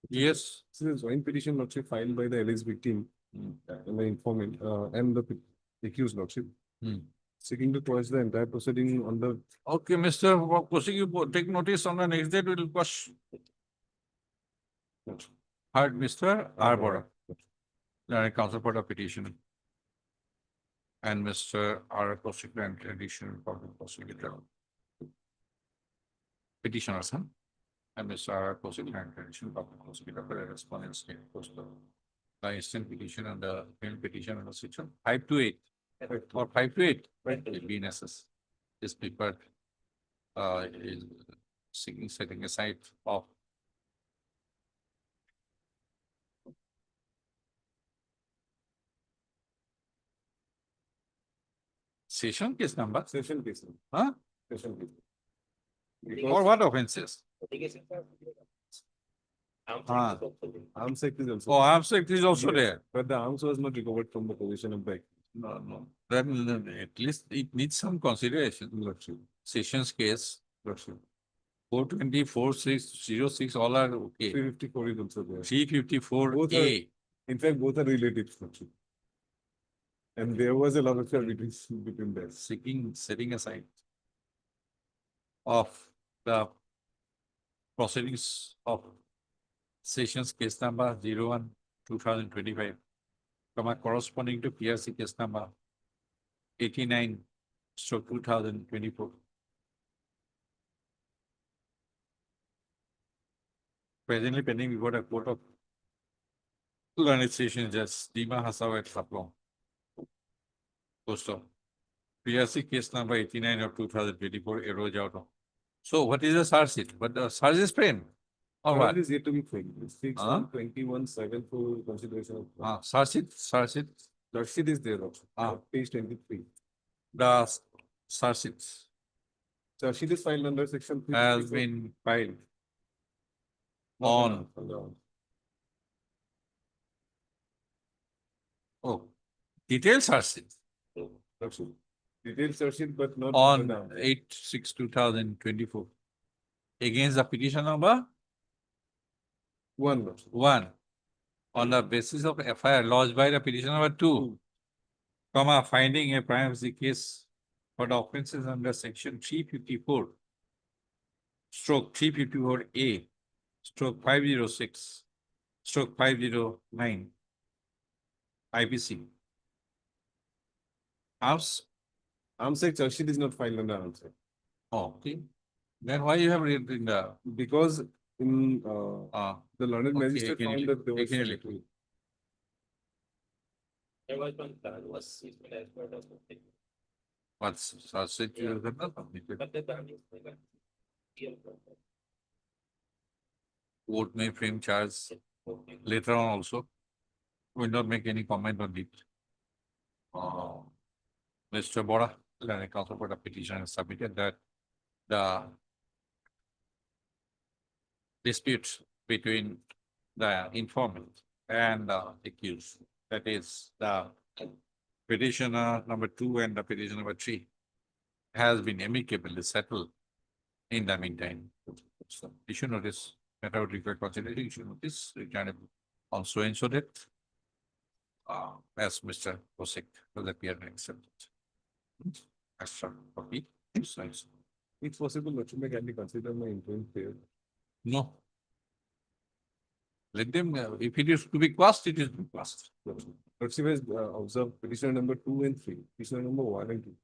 Yes. This is a joint petition, Lordship, filed by the alleged victim and the informant and the accused, Lordship. Seeking to quash the entire proceeding on the. Okay, Mr. Kaushik, you take notice on the next date, we will quash. Heard Mr. Arbora, learned counsel for the petitioner. And Mr. R. Kaushik, and additional public prosecutor. Petitioners, huh? And Mr. R. Kaushik, and additional public prosecutor for the respondents. the instant petition and the main petition under section 528 or 528, right? The BNSS is prepared, is seeking setting aside of session case number, Session case. huh? Session case. Or what offenses? Ah. Arms act is also. Oh, arms act is also there. But the arms was not recovered from the position of bag. No. Then at least it needs some consideration. Sessions case, 424-606, all are okay. 354 is also there. 354 Both A. In fact, both are related. And there was a lot of between them. Seeking setting aside of the proceedings of sessions case number 01/2025, corresponding to PRC case number 89/2024. Presently pending before the Court of Learned Sessions Judge Dima Hasaw at Saplong. Post of PRC case number 89/2024 arose out of. So what is the charge sheet? But the charge is framed. Or what? What is yet to be framed? Huh? 6/21/7 for consideration of. Charge sheet. That sheet is there also. Ah. Page 23. The charge sheet So sheet is filed under section. has been filed on, detailed charge sheet Detailed search sheet, but not. on 8/6/2024 against the petition number One. 1 on the basis of FIR lodged by the petition number 2, finding a prima facie case for the offences under section 354/A/506/509 IPC. Arms act charge sheet is not filed under arms act. Okay. Then why you have read in the, Because in, the learned okay, magistrate found that there was. There was one plan was seized as part of the. what's charge sheet? You have not submitted. But the plan is. Court may frame charge later on also. Will not make any comment on it. Mr. Bora, Learning Council for the petition has submitted that the dispute between the informant and the accused, that is the petitioner number 2 and the petitioner number 3, has been amicably settled in the meantime. So issue notice, matter of required consideration, issue notice, returned on so and so date. As Mr. Kosik will appear and accept it. Extra copy. Size. It's possible Lakshmi can be considered my intent here. No. Let them, if it is to be classed, it is to be classed. Lakshmi has observed petitioner number 2 and 3, petitioner number 1 and 2.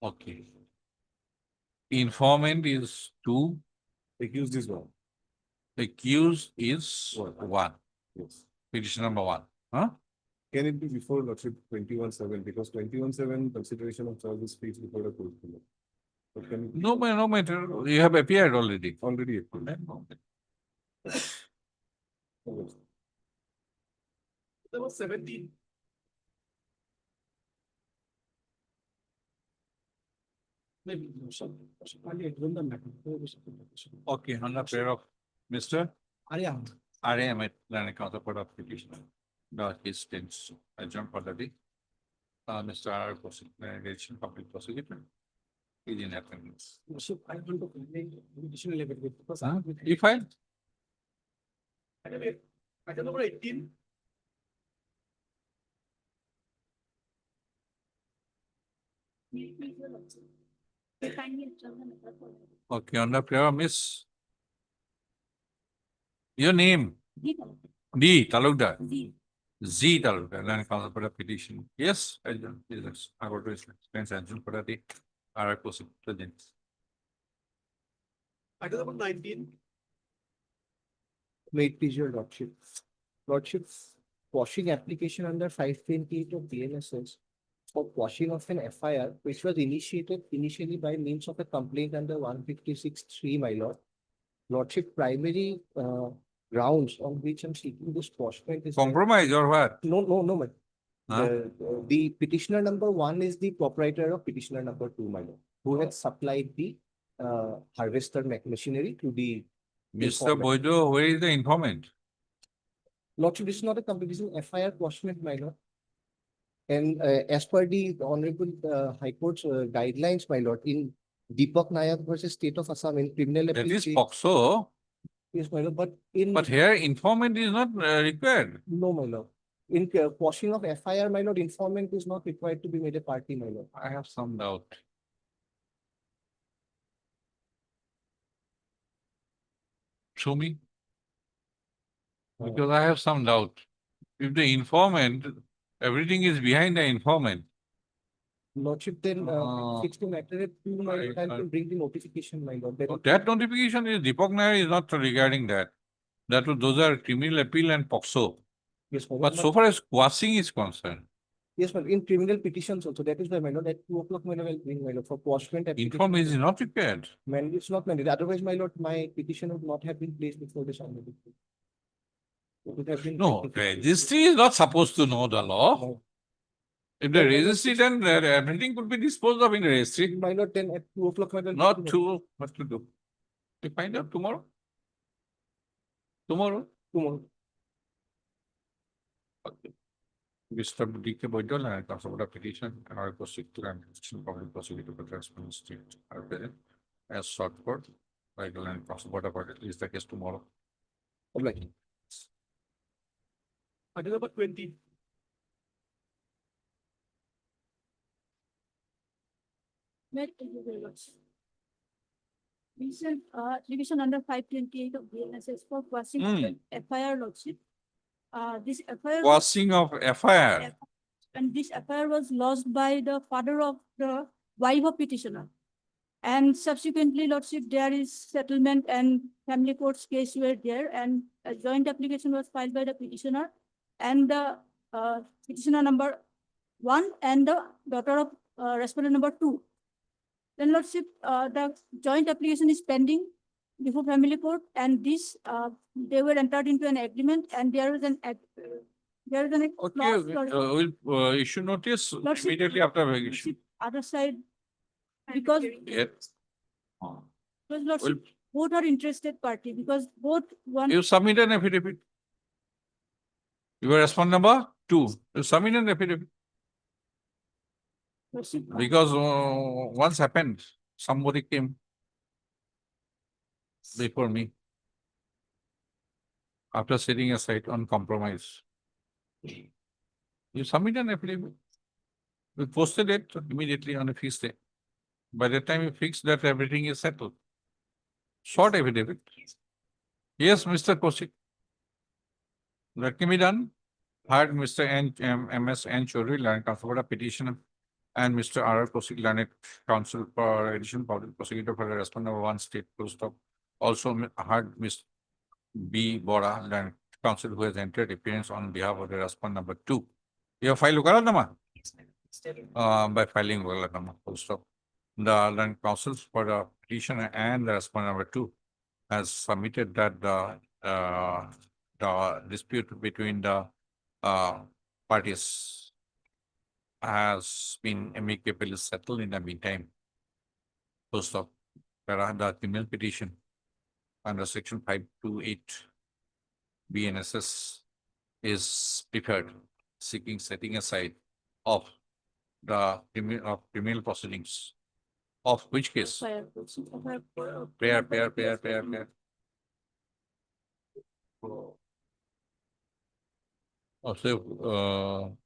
Okay. Informant is 2, Accused is 1. accused is 1, Yes. petition number 1, huh? Can it be before Lakshmi 21/7? Because 21/7 consideration of charges speaks before the court. But can it No matter, you have appeared already. already appeared? Then no matter. There was 17. Maybe only a random matter. Okay, on the prayer of Mr. Arya. Arya Ahmed, Learning Council for the petition. The case stands adjourned for the day. Mr. R. Public Prosecutor. Is in attendance. So I want to make additional evidence because. If I, Item number 18. okay, on the prayer of Miss. Your name? D. Talukdar. Z. Talukdar, Learning Council for the petition. Yes, adjourned. Yes, I got to explain adjourned for the day. R. Present. Item number 19. Wait, please, your lordship. Lordship, quashing application under 528 of BNSS for quashing of an FIR, which was initiated initially by means of a complaint under 156(3), my lord. Lordship, primary grounds on which I'm seeking this quashment is. Compromise or what? No, my. Huh? The petitioner number 1 is the proprietor of petitioner number 2, my lord, who had supplied the harvester machinery to the. Mr. informant. Boido, where is the informant? Lordship, this is not a complaint, this is an FIR quashment, my lord. And as per the Honorable High Court's guidelines, my lord, in Deepak Nayak versus State of Assam in criminal That is application. POXO, Yes, my lord, but in. but here informant is not required. No, my lord. In quashing of FIR, my lord, informant is not required to be made a party, my lord. I have some doubt. Show me. Because I have some doubt. If the informant, everything is behind the informant. Lordship, then Ah, fix the matter at 2, my lord, and I- to bring the notification, my lord. Then- That notification is Deepak Nair is not regarding that. Those are criminal appeal and POXO. Yes, my lord. But so far as quashing is concerned, Yes, my lord, in criminal petitions also, that is why, my lord, at 2 o'clock, my lord, I'll bring, my lord, for quashment. information is not required. Man, it's not mandatory. Otherwise, my lord, my petition would not have been placed before this honorable court. It would have been. No, technically- registry is not supposed to know the law. No. If the No, no, no, registry, then everything could be disposed of in the registry. My lord, then at 2 o'clock, my lord. Not to, what to do? We find out tomorrow. Tomorrow. Tomorrow. Okay. Mr. D.K. Boydell and I talked about a petition and I proceed to an petition public prosecutor for response state are present as sought for. I will and possible about it is the case tomorrow. Obliged. Item number 20. Thank you very much. Recent, revision under 528 of BNSS for quashing FIR lordship. This FIR. Quashing of FIR. And this FIR was lodged by the father of the wife of petitioner. And subsequently, lordship, there is settlement and family court's case were there, and a joint application was filed by the petitioner and the petitioner number 1 and the daughter of respondent number 2. Then lordship, the joint application is pending before family court, and this they were entered into an agreement, and there is an Okay, clause for we'll issue notice Lordship. immediately after vacation. other side because Yes. because lordship, both are interested party because both one. You submit an affidavit. Your response number 2, you submit an affidavit. lordship, Because once happened, somebody came before me after sitting aside on compromise. You submit an affidavit. We posted it immediately on a fixed day. By the time you fix that, everything is settled. Short affidavit. Yes, Mr. Kosik. That can be done. Hired Mr. M.S. N. Chaudhary, Learned Counsel for a petition, and Mr. R. Kosik, Learned Counsel for additional public prosecutor for the respondent number 1 state post of. Also hired Ms. B. Bora, Learned Counsel, who has entered appearance on behalf of the respondent number 2. You have filed Ukaradama? By filing Ukaradama, full stop. The Learned Counsel for the petitioner and the respondent number 2 has submitted that the dispute between the parties has been amicably settled in the meantime. Full stop. The criminal petition under section 528 BNSS is prepared, seeking setting aside of the criminal proceedings. Of which case? FIR. Pair. Also,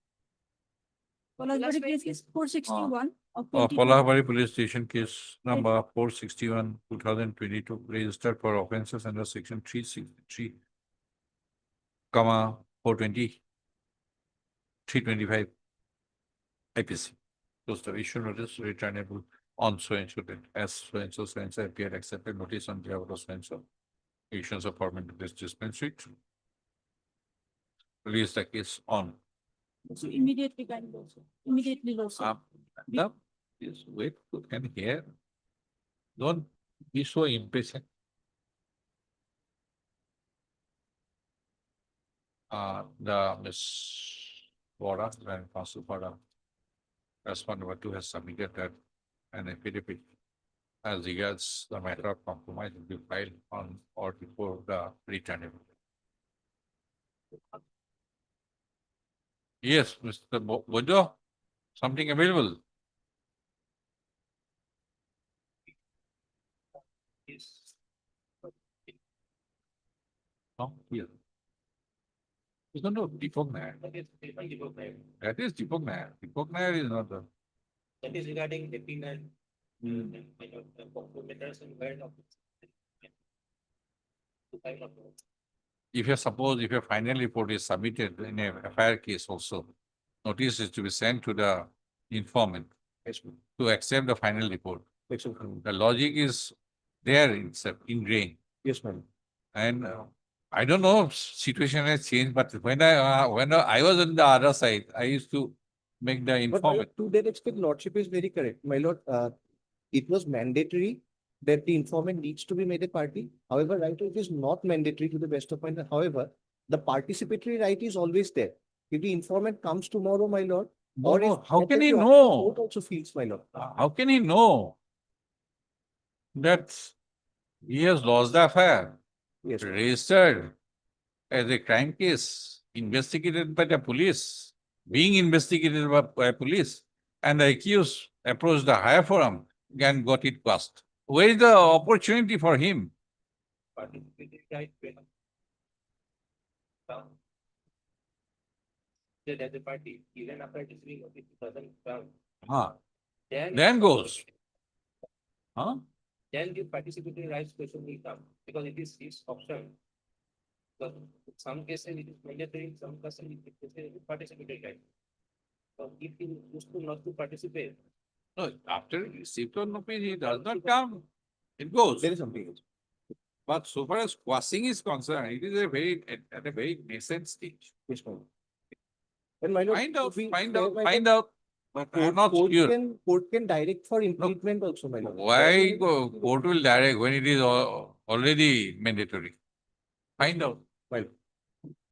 Palakbari case is 461 of 20. Palakbari Police Station case number 461, 2022, registered for offences under section 363, 420, 325 IPC. Those the issue notice returnable on so and so date as so and so appeared accepted notice on behalf of so and so. Issuance of permanent notice dispensary. release the case on. So immediately kind of, immediately also. Madam, please wait and hear. Don't be so impatient. The Ms. Vora and Council Vora, respondent number 2 has submitted that an affidavit as regards the matter of compromise will be filed on or before the return. Yes, Mr. Bojo, something available? No, here. It's not Deepak Nair. That is Deepak Nair. Deepak Nair is not the. That is regarding the penal. If you suppose, if your final report is submitted in a FIR case also, notice is to be sent to the informant to accept the final report. The logic is there itself, ingrained. Yes, ma'am. And I don't know, if situation has changed, but when I was on the other side, I used to make the But my informant. lord, to that extent, lordship is very correct. My lord, it was mandatory that the informant needs to be made a party. However, right, it is not mandatory to the best of my knowledge. However, the participatory right is always there. If the informant comes tomorrow, my lord, or No, if how can he the know? court also feels, my lord. How can he know that he has lost the affair, Yes, ma'am. registered as a crime case, investigated by the police, being investigated by police, and the accused approached the higher forum and got it passed? Where is the opportunity for him? Participatory right. That as a party, even after it is being, it doesn't count. Huh? Then. Then goes. Huh? Then the participatory rights question will come, because it is his option. But in some cases it is mandatory, in some cases it is participatory right. So if he used to not to participate. No, after receipt of notice, he does not come. It goes. There is something else. But so far as quashing is concerned, it is a very, at a very nascent stage. Yes, ma'am. And my lord. Find out, to be find fair, out, my find lord, out. But I'm not sure. Court can direct for improvement also, my lord. Why go, court will direct when it is already mandatory? Find out. Well.